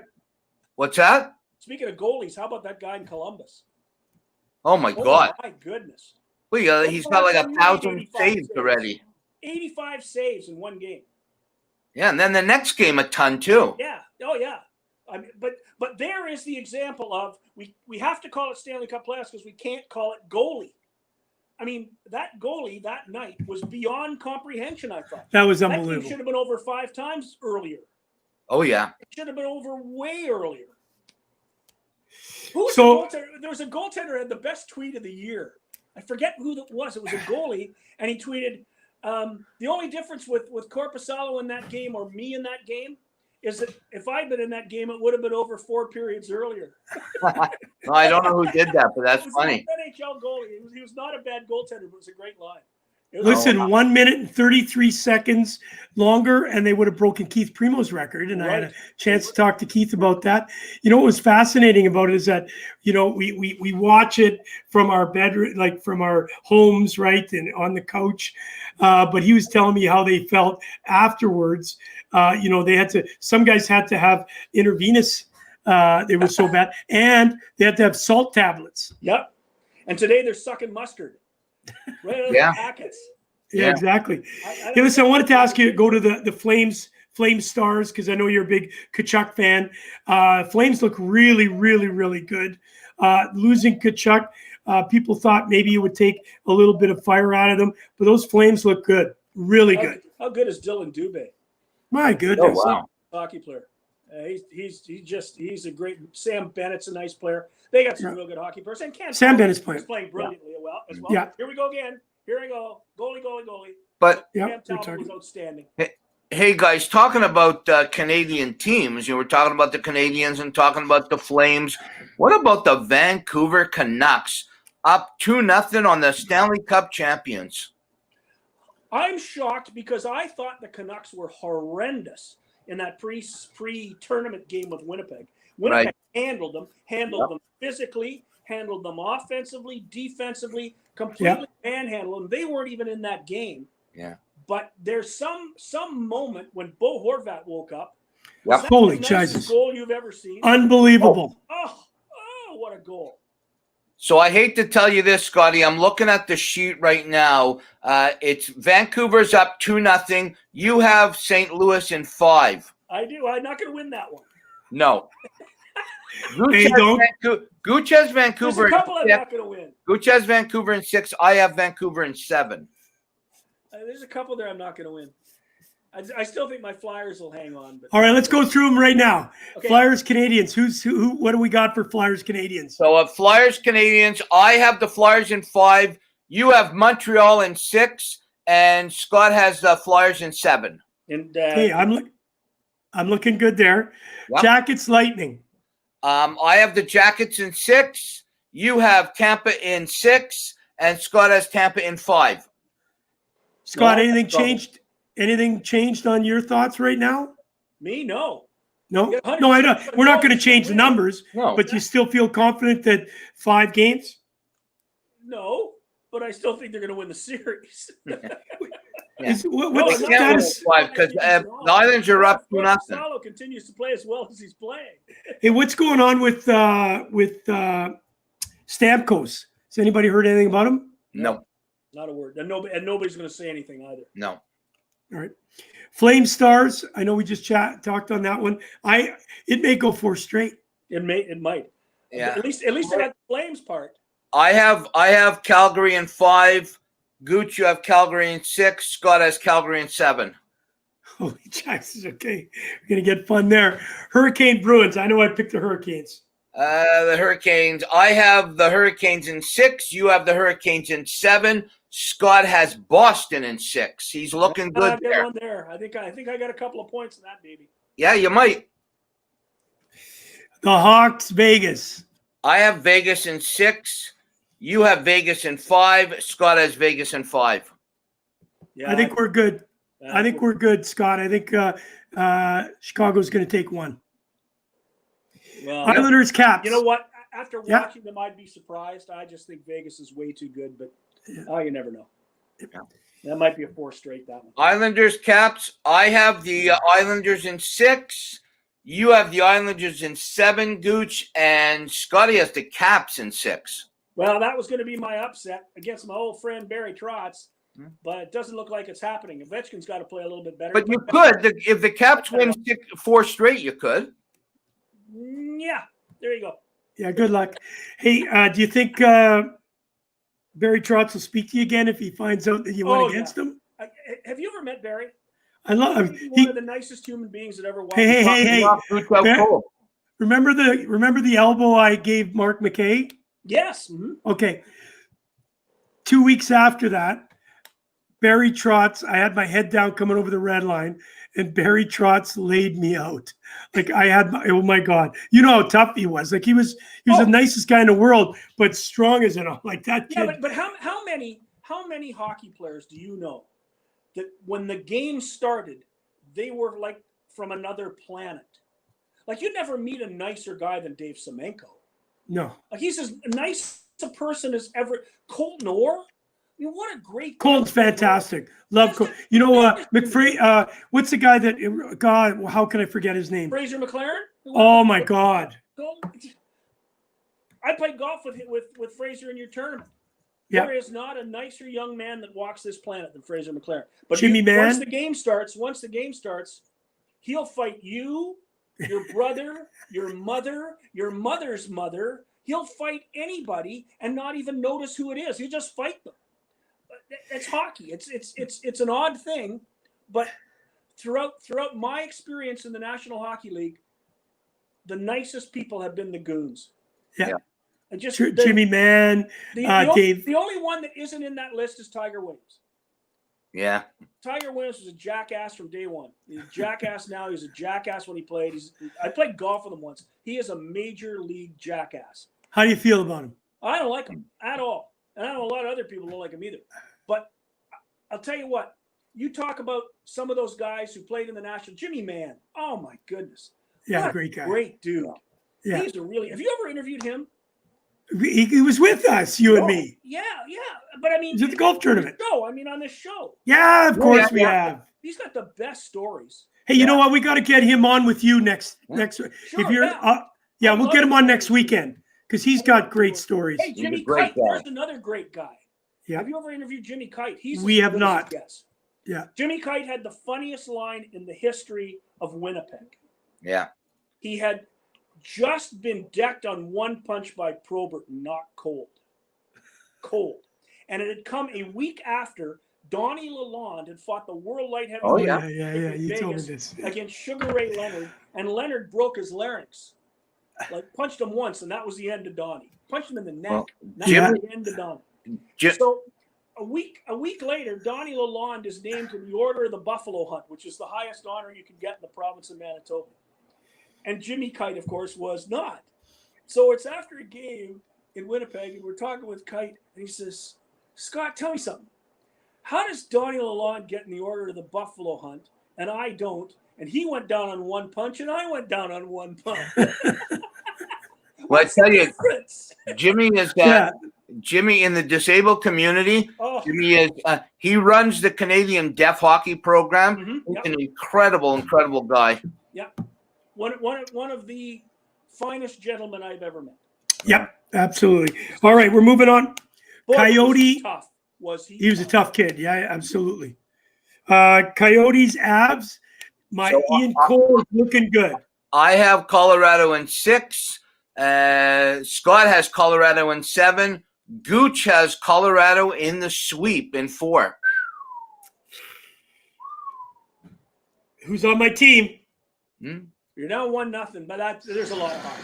What's that? Speaking of goalies, how about that guy in Columbus? Oh my God! My goodness! Well, he's got like 1,000 saves already. 85 saves in one game. Yeah, and then the next game a ton too. Yeah. Oh yeah. I mean, but there is the example of we have to call it Stanley Cup playoffs because we can't call it goalie. I mean, that goalie that night was beyond comprehension, I thought. That was That game unbelievable. should have been over 5 times earlier. Oh yeah. It should have been over way earlier. Who was So- the goaltender? There was a goaltender who had the best tweet of the year. I forget who that was. It was a goalie, and he tweeted, the only difference with Korpisalo in that game or me in that game is that if I'd been in that game, it would have been over 4 periods earlier. No, I don't know who did that, but that's It was funny. an NHL goalie. He was not a bad goaltender, but it was a great line. It was- Listen, 1 minute and 33 seconds longer, and they would have broken Keith Primo's record. And I had a chance to talk to Keith about that. You know, what was fascinating about it is that, you know, we watch it from our bedroom, like from our homes, right, and on the couch. But he was telling me how they felt afterwards. You know, they had to, some guys had to have intravenous. They were so bad, and they had to have salt tablets. Yep. And today they're sucking mustard. Right out of Yeah. the packets. Yeah, Yeah. exactly. I Hey, listen, I wanted to ask you, go to the Flame Stars, because I know you're a big Kachuk fan. Flames look really, really, really good. Losing Kachuk, people thought maybe you would take a little bit of fire out of them, but those Flames look good, really good. How good is Dylan Dubé? My Oh goodness. wow. Hockey player. He's a great. Sam Bennett's a nice player. They got some real good hockey players. And Ken Sam Bennett's is playing. playing brilliantly as well. Yeah. Here we go again. Here we go. Goalie. But Yeah, Cam they're Talbot was talking. outstanding. hey guys, talking about Canadian teams, you were talking about the Canadians and talking about the Flames. What about the Vancouver Canucks? Up 2-0 on the Stanley Cup champions. I'm shocked because I thought the Canucks were horrendous in that pre-tournament game with Winnipeg. Winnipeg handled them physically, handled them offensively, defensively, completely manhandled them. They weren't even in that game. Yeah. But there's some moment when Bo Horvat woke up. Yep. Was that Holy the nicest Jesus. goal you've ever seen? Unbelievable. Oh, what a goal. So I hate to tell you this, Scotty. I'm looking at the sheet right now. It's Vancouver's up 2-0. You have St. Louis in 5. I do. I'm not going to win that one. No. Gouche Hey, has don't- Gouche has There's Vancouver. a couple I'm in not going to win. Gouche has Vancouver in 6. I have Vancouver in 7. There's a couple there I'm not going to win. I still think my Flyers will hang on. But All right, let's go through them right now. Okay. Flyers, Canadians. Who? What do we got for Flyers, Canadians? So Flyers, Canadians. I have the Flyers in 5. You have Montreal in 6, and Scott has the Flyers in 7. And Hey, I'm looking good there. Yep. Jackets, Lightning. I have the Jackets in 6. You have Tampa in 6, and Scott has Tampa in 5. Scott, No, anything trouble. changed? Anything changed on your thoughts right now? me, no. No, Yeah, 100%. no, I don't. We're not going to change the numbers, No, but you still feel confident that 5 games? No, but I still think they're going to win the series. Yeah. What's No, the no, status? because the Islanders are up 2-0. Salo continues to play as well as he's playing. Hey, what's going on with Stamkos? Has anybody heard anything about him? No, Not a word. And nobody's going to say anything either. no. All right. Flame Stars. I know we just talked on that one. It may go 4 straight. It might. Yeah. At least at the Flames part. I have Calgary in 5. Gouche, you have Calgary in 6. Scott has Calgary in 7. Holy Jesus. Okay. We're going to get fun there. Hurricane Bruins. I know I picked the Hurricanes. The Hurricanes. I have the Hurricanes in 6. You have the Hurricanes in 7. Scott has Boston in 6. He's looking good I get there. one there. I think I got a couple of points in that baby. Yeah, you might. The Hawks, Vegas. I have Vegas in 6. You have Vegas in 5. Scott has Vegas in 5. Yeah, I think we're good. I think we're good, Scott. I think Chicago's going to take 1. Well, Islanders, Caps. you know what? After Yeah. watching them, I'd be surprised. I just think Vegas is way too good, but Yeah. you never know. Yeah. That might be a 4 straight, that one. Islanders, Caps. I have the Islanders in 6. You have the Islanders in 7, Gooch, and Scotty has the Caps in 6. Well, that was going to be my upset against my old friend Barry Trotz, Hmm. but it doesn't look like it's happening. Ovechkin's got to play a little bit better. But you could, if the Caps win 4 straight, you could. Yeah, there you go. Yeah, good luck. Hey, do you think Barry Trotz will speak to you again if he finds out that you went against him. Have you ever met Barry? I love He's one of the nicest human beings that ever walked. Hey. Remember the elbow I gave Mark McKay? Yes. Mm-hmm. Okay. 2 weeks after that, Barry Trotz, I had my head down coming over the red line, and Barry Trotz laid me out. Like oh my God. You know how tough he was. Like he was the nicest guy in the world, but strong as an like that kid. Yeah, but how many hockey players do you know that when the game started, they were like from another planet? Like you'd never meet a nicer guy than Dave Semenko. No. Like he's as nice a person as ever. Colton Orr. I mean, what a great. Colton's fantastic. Love Colton. You know, McFrey. What's the guy that? God, how can I forget his name? Fraser McLaren. Oh my God. I played golf with Fraser in your tournament. Yeah. There is not a nicer young man that walks this planet than Fraser McLaren. But Jimmy Man. Once the game starts, he'll fight you, your brother, your mother, your mother's mother. He'll fight anybody and not even notice who it is. He'll just fight them. It's hockey. It's an odd thing, but throughout my experience in the National Hockey League, the nicest people have been the goons. Yeah. And just Jimmy Man, Dave. The only one that isn't in that list is Tiger Williams. Yeah. Tiger Williams was a jackass from day one. He's a jackass now. He was a jackass when he played. I played golf with him once. He is a major league jackass. How do you feel about him? I don't like him at all. And I know a lot of other people don't like him either. But I'll tell you what. You talk about some of those guys who played in the National. Jimmy Mann. Oh, my goodness. Yeah, great guy. Great dude. Yeah. He's a really – have you ever interviewed him? He was with us, you and me. Yeah. But I mean – at the golf tournament. On this show. Yeah, of course we have. He's got the best stories. Hey, you know what? We got to get him on with you next. Sure, if you're, we'll get him on next weekend because he's got great stories. Hey, Jimmy Kite, there's another great guy. Yeah. Have you ever interviewed Jimmy Kite? We have not. Guess. Yeah. Jimmy Kite had the funniest line in the history of Winnipeg. Yeah. He had just been decked on one punch by Probert and knocked cold. And it had come a week after Donnie Lalonde had fought the world light heavyweight You told me this. against Sugar Ray Leonard, and Leonard broke his larynx. Like punched him once, and that was the end of Donnie. Punched him in the neck. That was the end of Donnie. So a week later, Donnie Lalonde is named to the Order of the Buffalo Hunt, which is the highest honor you can get in the province of Manitoba. And Jimmy Kite, of course, was not. So it's after a game in Winnipeg, and we're talking with Kite, and he says, Scott, tell me something. How does Donnie Lalonde get in the Order of the Buffalo Hunt, and I don't? And he went down on one punch, and I went down on one punch. Well, I tell you, Jimmy is Jimmy in the disabled community. Oh. Jimmy is he runs the Canadian Deaf Hockey Program. Mm-hmm. He's an incredible guy. Yeah, one of the finest gentlemen I've ever met. Yep, absolutely. All right, we're moving on. Boy, Coyote, tough. Was he? He was a tough kid. Yeah, absolutely. Coyotes, Avs. Ian Cole is looking good. I have Colorado in 6. Scott has Colorado in 7. Gouche has Colorado in the sweep in 4. Who's on my team? You're now 1-0, but there's a lot of hockey.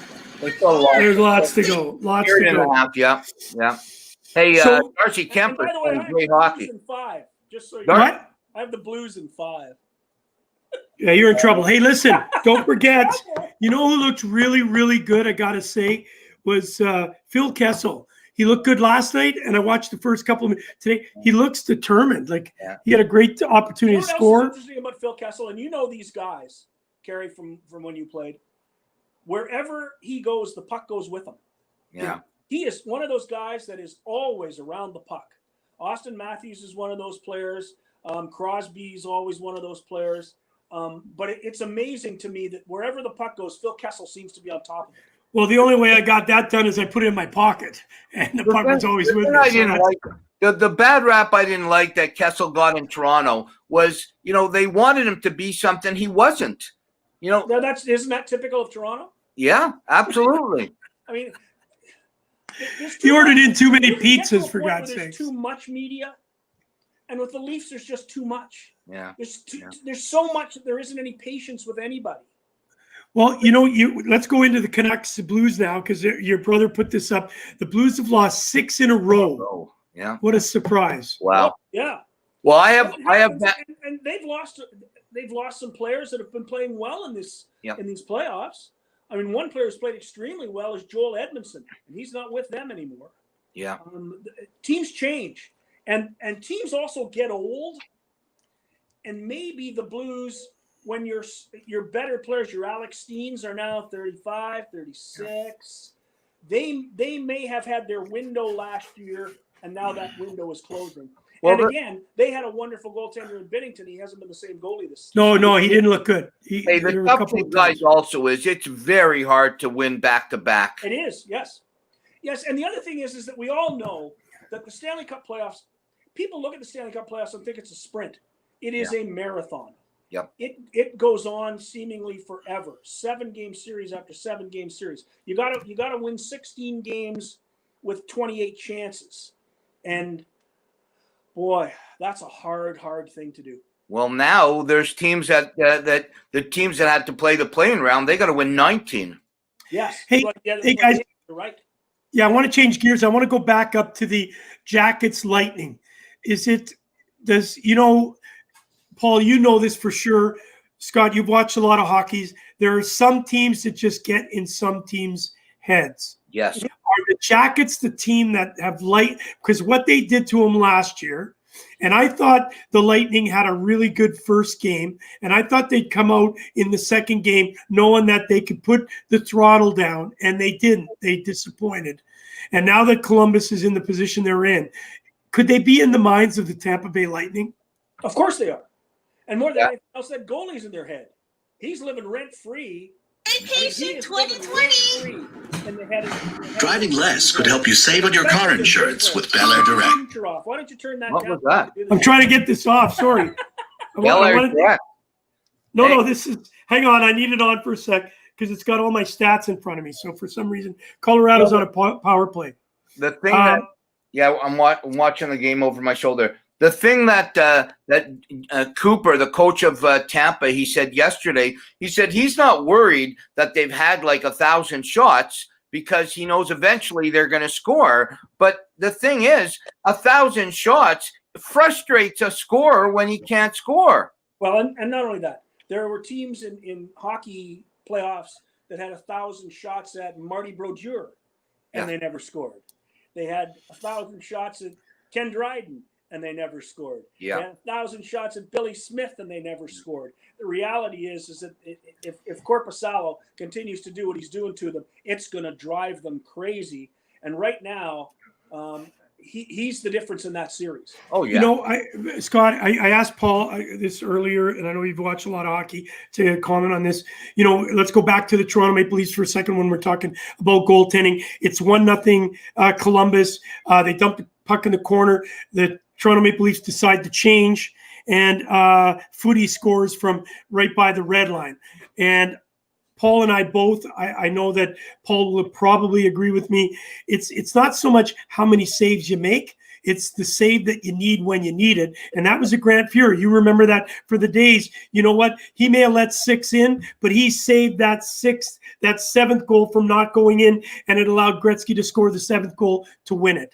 There's lots to go. Lots to go. Yeah. Hey, Darcy Kemper playing great hockey. In 5, just so you know. What? I have the Blues in 5. Yeah, you're in trouble. Hey, listen, don't forget, you know who looked really, really good, I got to say, was Phil Kessel. He looked good last night, and I watched the first couple of minutes today. He looks determined. He had a great opportunity to score. What's interesting about Phil Kessel, and you know these guys, Kerry, from when you played, wherever he goes, the puck goes with him. Yeah. He is one of those guys that is always around the puck. Austin Matthews is one of those players. Crosby is always one of those players. But it's amazing to me that wherever the puck goes, Phil Kessel seems to be on top of it. Well, the only way I got that done is I put it in my pocket, and the puck was always with me. I didn't like the bad rap I didn't like that Kessel got in Toronto was, they wanted him to be something he wasn't. Isn't that typical of Toronto? Yeah, absolutely. I mean, He ordered in too many you can get to a pizzas, for point where God's there's sakes. too much media, and with the Leafs, there's just too much. Yeah. There's so much that there isn't any patience with anybody. Well, let's go into the Canucks, the Blues now, because your brother put this up. The Blues have lost 6 in a row. Oh, yeah. What a surprise! Wow. Yeah. Well, I have and they've lost some players that have been playing well in these playoffs. I mean, one player who's played extremely well is Joel Edmondson, and he's not with them anymore. Yeah. Teams change, and teams also get old, and maybe the Blues, when your better players, your Alex Steens are now 35, 36, they may have had their window last year, and now that window is closing. Well, and again, they had a wonderful goaltender in Binnington. He hasn't been the same goalie this season. No, he didn't look good. The tough thing, guys, also is it's very hard to win back-to-back. It is, yes. Yes, and the other thing is that we all know that the Stanley Cup playoffs, people look at the Stanley Cup playoffs and think it's a sprint. It is a marathon. Yep. It goes on seemingly forever. 7-game series after 7-game series. You gotta win 16 games with 28 chances. And boy, that's a hard thing to do. Well, now there's teams that the teams that had to play the playing round, they got to win 19. Yes. Hey, guys. You're right. Yeah, I want to change gears. I want to go back up to the Jackets Lightning. Paul, you know this for sure. Scott, you've watched a lot of hockeys. There are some teams that just get in some teams' heads. Yes. Are the Jackets the team that have because what they did to them last year, and I thought the Lightning had a really good first game, and I thought they'd come out in the second game knowing that they could put the throttle down, and they didn't. They disappointed. And now that Columbus is in the position they're in, could they be in the minds of the Tampa Bay Lightning? Of course they are. And more than anything else, that goalie's in their head. He's living rent-free. Vacation 2020. Driving less could help you save on your car insurance with Bel Air Direct. Why don't you turn that What down? was that? I'm trying to get this off. Sorry. No, this is. Hang on, I need it on for a sec because it's got all my stats in front of me. So for some reason, Colorado's on a power play. The thing I'm watching the game over my shoulder. The thing that Cooper, the coach of Tampa, he said yesterday, he said he's not worried that they've had like 1,000 shots because he knows eventually they're going to score. But the thing is, 1,000 shots frustrates a scorer when he can't score. Well, and not only that, there were teams in hockey playoffs that had 1,000 shots at Marty Brodeur, and they never scored. They had 1,000 shots at Ken Dryden, and they never scored. Yeah. They had 1,000 shots at Billy Smith, and they never scored. The reality is that if Korpisalo continues to do what he's doing to them, it's going to drive them crazy. And right now, he's the difference in that series. Oh, yeah. Scott, I asked Paul this earlier, and I know you've watched a lot of hockey, to comment on this. Let's go back to the Toronto Maple Leafs for a second when we're talking about goaltending. It's 1-0 Columbus. They dumped the puck in the corner. The Toronto Maple Leafs decide to change, and Footy scores from right by the red line. And Paul and I both, I know that Paul will probably agree with me. It's not so much how many saves you make, it's the save that you need when you need it. And that was a Grant Fuhrer. You remember that for the days. You know what? He may have let 6 in, but he saved that 7th goal from not going in, and it allowed Gretzky to score the 7th goal to win it.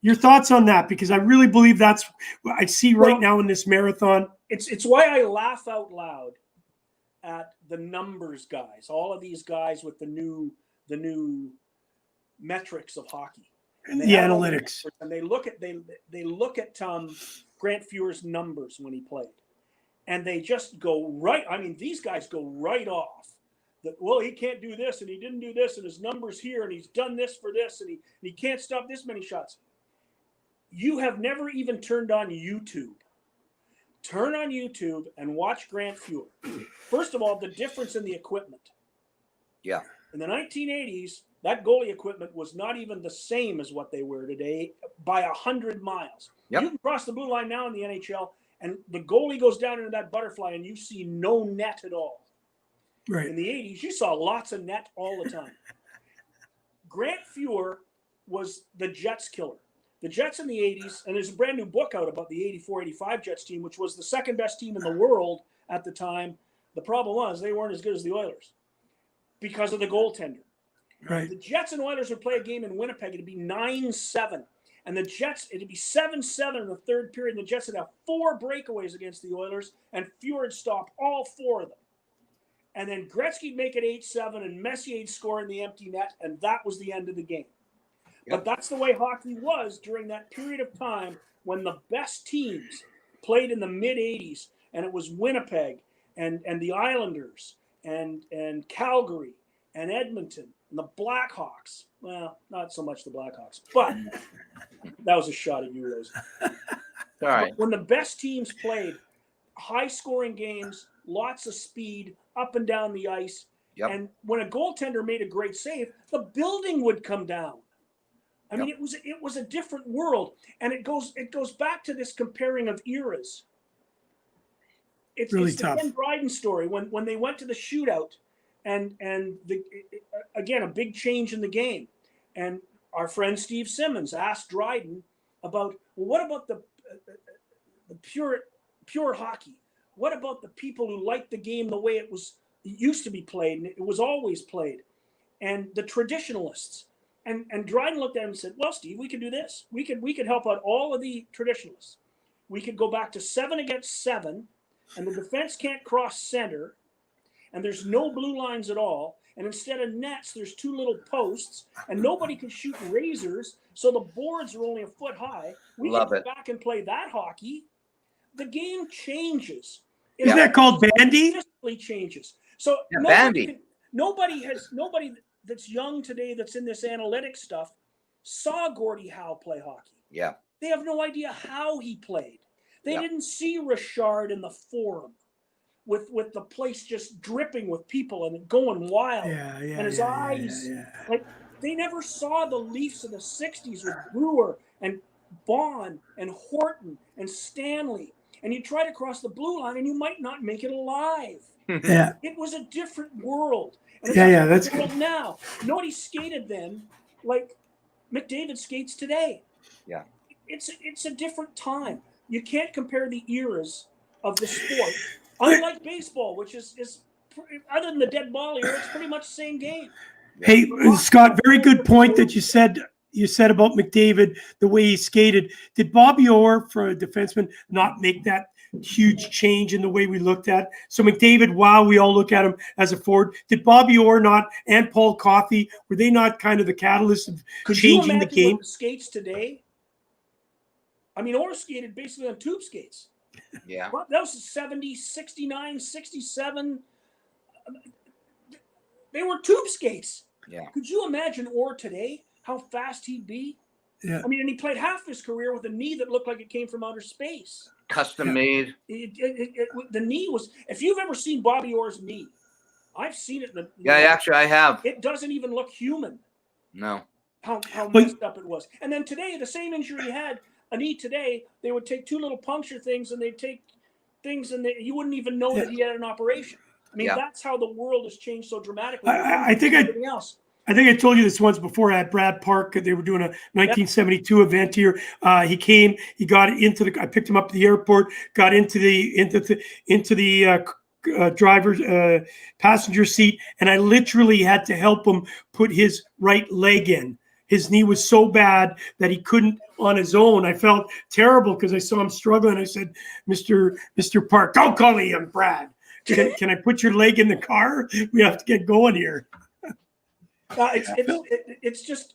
Your thoughts on that? Because I really believe that's what I see right now in this marathon. It's why I laugh out loud at the numbers guys, all of these guys with the new metrics of hockey and the analytics. And they look at Grant Fuhrer's numbers when he played, and they just go right. I mean, these guys go right off. That, well, he can't do this, and he didn't do this, and his numbers here, and he's done this for this, and he can't stop this many shots. You have never even turned on YouTube. Turn on YouTube and watch Grant Fuhrer. First of all, the difference in the equipment. Yeah. In the 1980s, that goalie equipment was not even the same as what they were today by 100 miles. Yep. You can cross the blue line now in the NHL, and the goalie goes down into that butterfly, and you see no net at all. Right. In the 80s, you saw lots of net all the time. Grant Fuhrer was the Jets killer. The Jets in the 80s, and there's a brand new book out about the 84-85 Jets team, which was the second best team in the world at the time. The problem was they weren't as good as the Oilers because of the goaltender. Right. The Jets and Oilers would play a game in Winnipeg. It'd be 9-7. And the Jets, it'd be 7-7 in the third period. And the Jets would have 4 breakaways against the Oilers, and Fuhr would stop all 4 of them. And then Gretzky'd make it 8-7, and Messier'd score in the empty net, and that was the end of the game. But that's the way hockey was during that period of time when the best teams played in the mid-'80s, and it was Winnipeg and the Islanders and Calgary and Edmonton and the Blackhawks. Well, not so much the Blackhawks, but that was a shot at you, Rose. All right. When the best teams played, high-scoring games, lots of speed, up and down the ice, and when a goaltender made a great save, the building would come down. I mean, it was a different world, and it goes back to this comparing of eras. It's really it's tough. The Ken Dryden story when they went to the shootout, and again a big change in the game, and our friend Steve Simmons asked Dryden about, well, what about the pure hockey? What about the people who liked the game the way it used to be played and it was always played, and the traditionalists? And Dryden looked at him and said, well, Steve, we could do this. We could help out all of the traditionalists. We could go back to 7 against 7, and the defense can't cross center, and there's no blue lines at all. And instead of nets, there's 2 little posts, and nobody can shoot razors, so the boards are only a foot high. We can go back and play that hockey. The game changes. Isn't that called bandy? It changes. So bandy. Nobody that's young today that's in this analytics stuff saw Gordie Howe play hockey. Yeah. They have no idea how he played. They didn't see Richard in the Forum with the place just dripping with people and going wild. And his eyes. Like, they never saw the Leafs of the 60s with Brewer and Bond and Horton and Stanley. And you try to cross the blue line and you might not make it alive. It was a different world. And that's good. Now, nobody skated then like McDavid skates today. Yeah. It's a different time. You can't compare the eras of the sport. Unlike baseball, which is other than the dead ball era, it's pretty much the same game. Hey, Scott, very good point that you said about McDavid, the way he skated. Did Bobby Orr, for a defenseman, not make that huge change in the way we looked at? So McDavid, wow, we all look at him as a forward. Did Bobby Orr not, and Paul Coffey, were they not kind of the catalyst of changing the game? What skates today? I mean, Orr skated basically on tube skates. Yeah. That was 70, 69, 67. They were tube skates. Yeah. Could you imagine Orr today, how fast he'd be? Yeah. I mean, and he played half his career with a knee that looked like it came from outer space. Custom made. The knee was, if you've ever seen Bobby Orr's knee, I've seen it. Actually, I have. It doesn't even look human. No. How messed up it was. And then today, the same injury he had, a knee today, they would take 2 little puncture things and they'd take things and you wouldn't even know that he had an operation. I mean, that's how the world has changed so dramatically. I think I told you this once before at Brad Park. They were doing a 1972 event here. He came. He got into the. I picked him up at the airport. Got into the driver's passenger seat, and I literally had to help him put his right leg in. His knee was so bad that he couldn't on his own. I felt terrible because I saw him struggling. I said, "Mr. Park, don't call me. I'm Brad. Can I put your leg in the car? We have to get going here." It's just,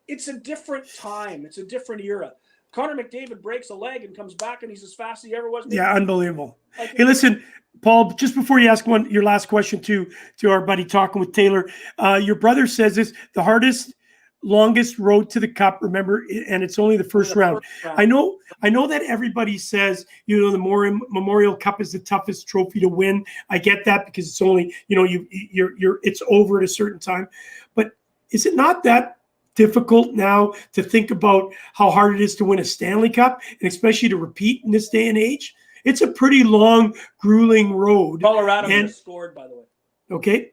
it's a different time. It's a different era. Connor McDavid breaks a leg and comes back and he's as fast as he ever was. Yeah, unbelievable. Hey, listen, Paul, just before you ask your last question to our buddy talking with Taylor, your brother says this, the hardest, longest road to the cup, remember, and it's only the first round. I know that everybody says, the Memorial Cup is the toughest trophy to win. I get that because it's only, it's over at a certain time. But is it not that difficult now to think about how hard it is to win a Stanley Cup, and especially to repeat in this day and age? It's a pretty long, grueling road. Colorado just scored, by the way. Okay.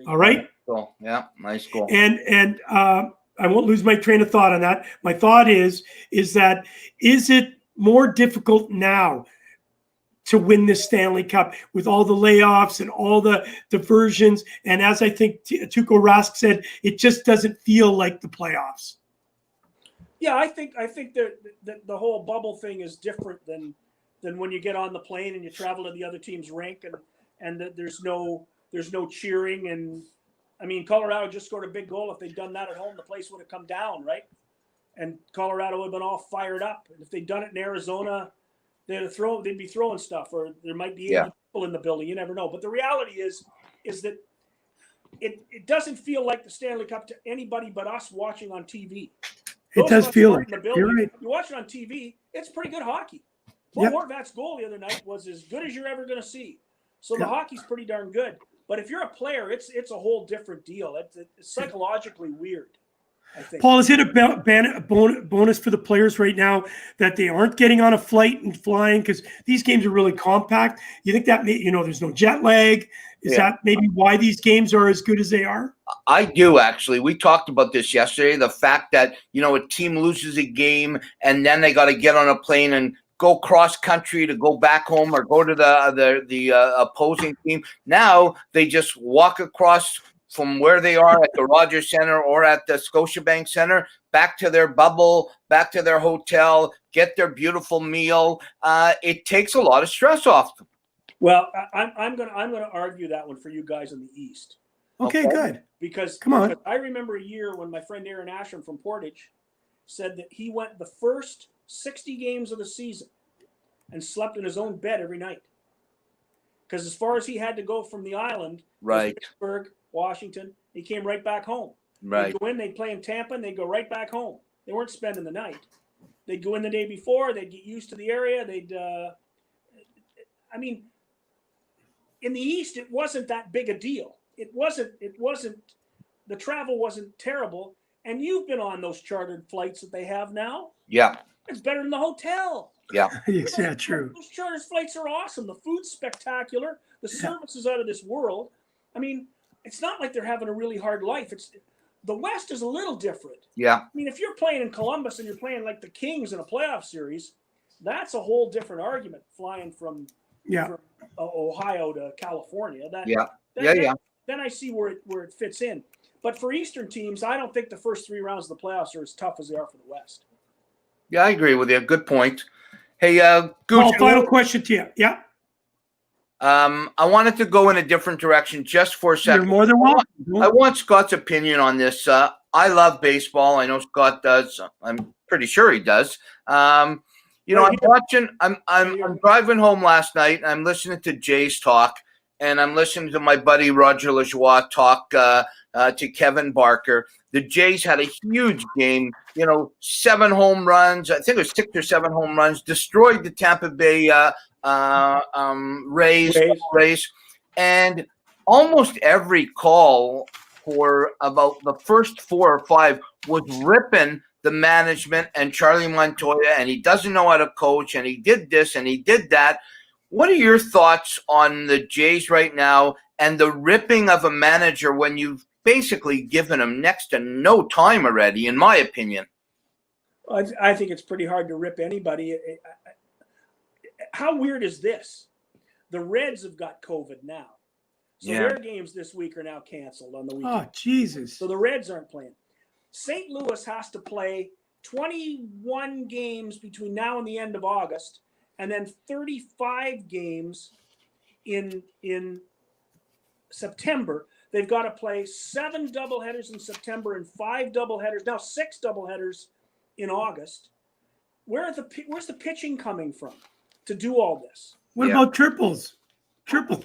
All right. Cool. Yeah, nice goal. And I won't lose my train of thought on that. My thought is that is it more difficult now to win this Stanley Cup with all the layoffs and all the diversions? And as I think Tuukka Rask said, it just doesn't feel like the playoffs. Yeah, I think that the whole bubble thing is different than when you get on the plane and you travel to the other team's rink and that there's no cheering. And I mean, Colorado just scored a big goal. If they'd done that at home, the place would have come down, right? And Colorado would have been all fired up. And if they'd done it in Arizona, they'd be throwing stuff, or there might be 80 people in the building. You never know. But the reality is that it doesn't feel like the Stanley Cup to anybody but us watching on TV. It does feel like it. You're right. You watch it on TV, it's pretty good hockey. Bo Horvat's goal the other night was as good as you're ever going to see. So the hockey's pretty darn good. But if you're a player, it's a whole different deal. It's psychologically weird, I think. Paul, is it a bonus for the players right now that they aren't getting on a flight and flying because these games are really compact? You think that there's no jet lag? Is that maybe why these games are as good as they are? I do, actually. We talked about this yesterday. The fact that, a team loses a game and then they got to get on a plane and go cross country to go back home or go to the opposing team. Now they just walk across from where they are at the Rogers Center or at the Scotiabank Center back to their bubble, back to their hotel, get their beautiful meal. It takes a lot of stress off them. Well, I'm gonna argue that one for you guys in the East. Okay, good. Because I remember a year when my friend Aaron Ashram from Portage said that he went the first 60 games of the season and slept in his own bed every night. Because as far as he had to go from the island, right, Pittsburgh, Washington, he came right back home. Right. They'd go in, they'd play in Tampa, and they'd go right back home. They weren't spending the night. They'd go in the day before, they'd get used to the area. In the East, it wasn't that big a deal. It wasn't, the travel wasn't terrible. And you've been on those chartered flights that they have now. Yeah. It's better than the hotel. Yeah. Yeah, true. Those chartered flights are awesome. The food's spectacular. The service is out of this world. I mean, it's not like they're having a really hard life. The West is a little different. Yeah. I mean, if you're playing in Columbus and you're playing like the Kings in a playoff series, that's a whole different argument, flying from Ohio to California. Then I see where it fits in. But for Eastern teams, I don't think the first 3 rounds of the playoffs are as tough as they are for the West. Yeah, I agree with you. Good point. Hey, Gouche, final question to you. Yeah. I wanted to go in a different direction just for a second. You're more than welcome. I want Scott's opinion on this. I love baseball. I know Scott does. I'm pretty sure he does. I'm watching. I'm driving home last night. And I'm listening to Jays talk, and I'm listening to my buddy Roger Lajoie talk to Kevin Barker. The Jays had a huge game. 7 home runs. I think it was 6 or 7 home runs. Destroyed the Tampa Bay Rays, and almost every call for about the first 4 or 5 was ripping the management and Charlie Montoya, and he doesn't know how to coach, and he did this and he did that. What are your thoughts on the Jays right now and the ripping of a manager when you've basically given him next to no time already, in my opinion? I think it's pretty hard to rip anybody. How weird is this? The Reds have got COVID now. So their games this week are now canceled on the weekend. Oh, Jesus. So the Reds aren't playing. St. Louis has to play 21 games between now and the end of August, and then 35 games in September. They've got to play 7 doubleheaders in September and 5 doubleheaders. Now 6 doubleheaders in August. Where's the pitching coming from to do all this? What about triples? Triple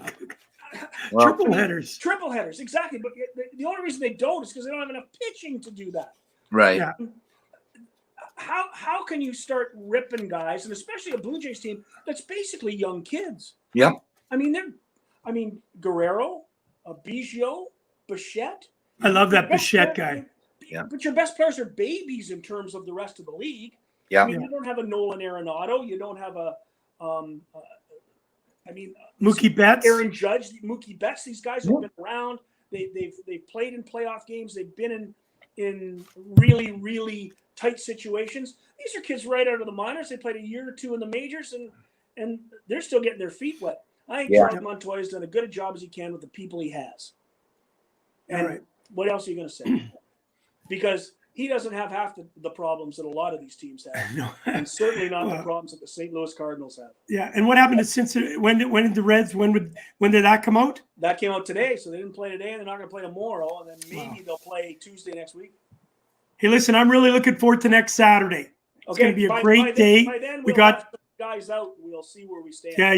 headers. Triple headers, exactly. But the only reason they don't is because they don't have enough pitching to do that. Right. Yeah. How can you start ripping guys, and especially a Blue Jays team that's basically young kids? Yeah. I mean, Guerrero, Biggio, Bichette. I love that Bichette guy. Yeah. But your best players are babies in terms of the rest of the league. Yeah. I mean, you don't have a Nolan Arenado. You don't have a Mookie Betts, Aaron Judge, Mookie Betts. These guys have been around. They've played in playoff games. They've been in really, really tight situations. These are kids right out of the minors. They played a year or two in the majors, and they're still getting their feet wet. I think Charles Montoya's done a good a job as he can with the people he has. And what else are you going to say? Because he doesn't have half the problems that a lot of these teams have, and certainly not the problems that the St. Louis Cardinals have. Yeah, and what happened to Cincinnati? When did the Reds? When did that come out? That came out today, so they didn't play today, and they're not going to play tomorrow, and then maybe they'll play Tuesday next week. Hey, listen, I'm really looking forward to next Saturday. It's going to be a great day. By then we got guys out. We'll see where we stand. Yeah,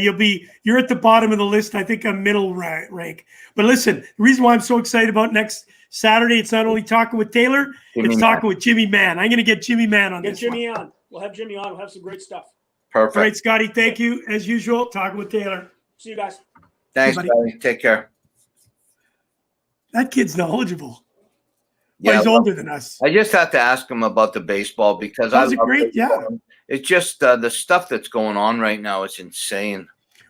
you're at the bottom of the list. I think I'm middle rank. But listen, the reason why I'm so excited about next Saturday, it's not only talking with Taylor, it's talking with Jimmy Mann. I'm going to get Jimmy Mann on this. Get Jimmy on. We'll have Jimmy on. We'll have some great stuff. Perfect. All right, Scotty, thank you. As usual, talking with Taylor. See you guys. Thanks, buddy. Take care. That kid's knowledgeable. Yeah, he's older than us. I just have to ask him about the baseball because great. Yeah. It's just the stuff that's going on right now. It's insane.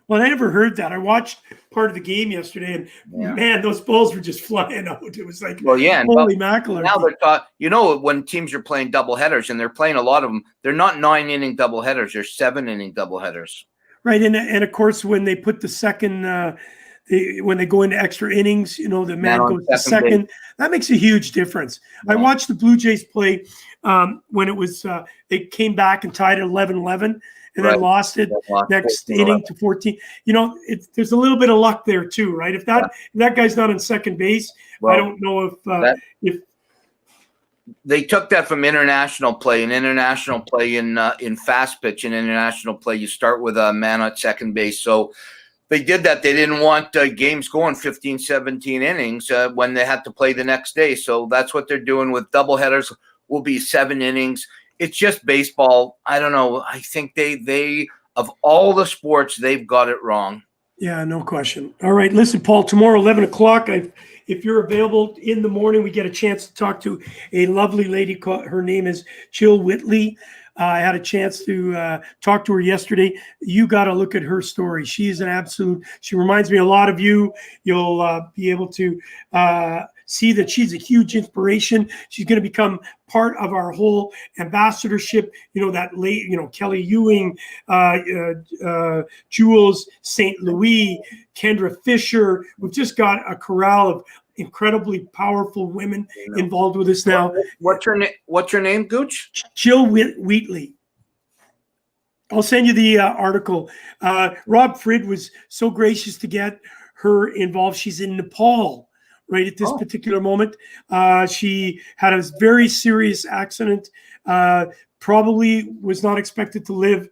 Well, I never heard that. I watched part of the game yesterday, and man, those balls were just flying out. It was like, holy mackerel. Now they're taught, when teams are playing doubleheaders, and they're playing a lot of them, they're not 9-inning doubleheaders. They're 7-inning doubleheaders. Right, and of course, when they put the second, when they go into extra innings, the man goes to second. That makes a huge difference. I watched the Blue Jays play when it was they came back and tied at 11-11. And then lost it next inning to 14. There's a little bit of luck there too, right? If that guy's not on second base, I don't know if they took that from international play. In international play, in fast pitch, in international play, you start with a man at second base. So they did that. They didn't want games going 15, 17 innings when they had to play the next day. So that's what they're doing with doubleheaders. Will be 7 innings. It's just baseball. I don't know. I think they of all the sports, they've got it wrong. Yeah, no question. All right. Listen, Paul, tomorrow, 11 o'clock, if you're available in the morning, we get a chance to talk to a lovely lady. Her name is Jill Whitley. I had a chance to talk to her yesterday. You got to look at her story. She's an absolute, she reminds me a lot of you. You'll be able to see that she's a huge inspiration. She's going to become part of our whole ambassadorship. That late, Kelly Ewing, Jules St. Louis, Kendra Fisher. We've just got a corral of incredibly powerful women involved with us now. What's your name, Gouche? Jill Wheatley. I'll send you the article. Rob Frid was so gracious to get her involved. She's in Nepal right at this particular moment. She had a very serious accident, probably was not expected to live.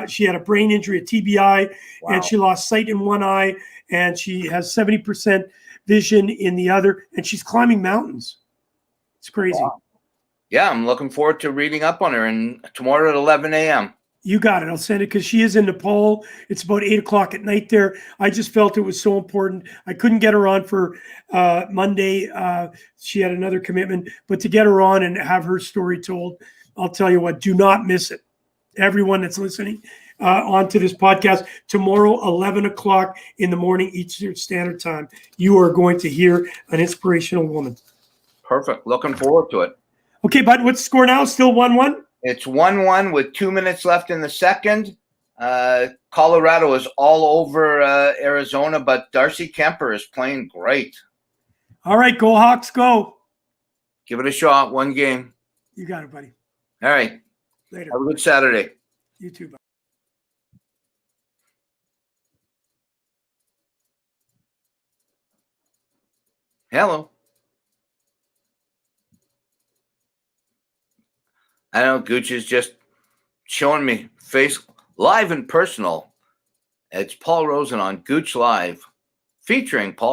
She had a brain injury, a TBI, and she lost sight in one eye, and she has 70% vision in the other, and she's climbing mountains. It's crazy. Wow. Yeah, I'm looking forward to reading up on her, and tomorrow at 11 a.m. You got it. I'll send it because she is in Nepal. It's about 8 o'clock at night there. I just felt it was so important. I couldn't get her on for Monday. She had another commitment, but to get her on and have her story told, I'll tell you what, do not miss it. Everyone that's listening onto this podcast, tomorrow, 11 o'clock in the morning, Eastern Standard Time, you are going to hear an inspirational woman. Perfect. Looking forward to it. Okay, bud, what's the score now? Still 1-1? It's 1-1 with 2 minutes left in the second. Colorado is all over Arizona, but Darcy Kemper is playing great. All right, go Hawks, go. Give it a shot. One game. You got it, buddy. All right. Later. Have a good Saturday. You too, buddy. Hello. I know Gouche is just showing me face live and personal. It's Paul Rosen on Gouche Live, featuring Paul.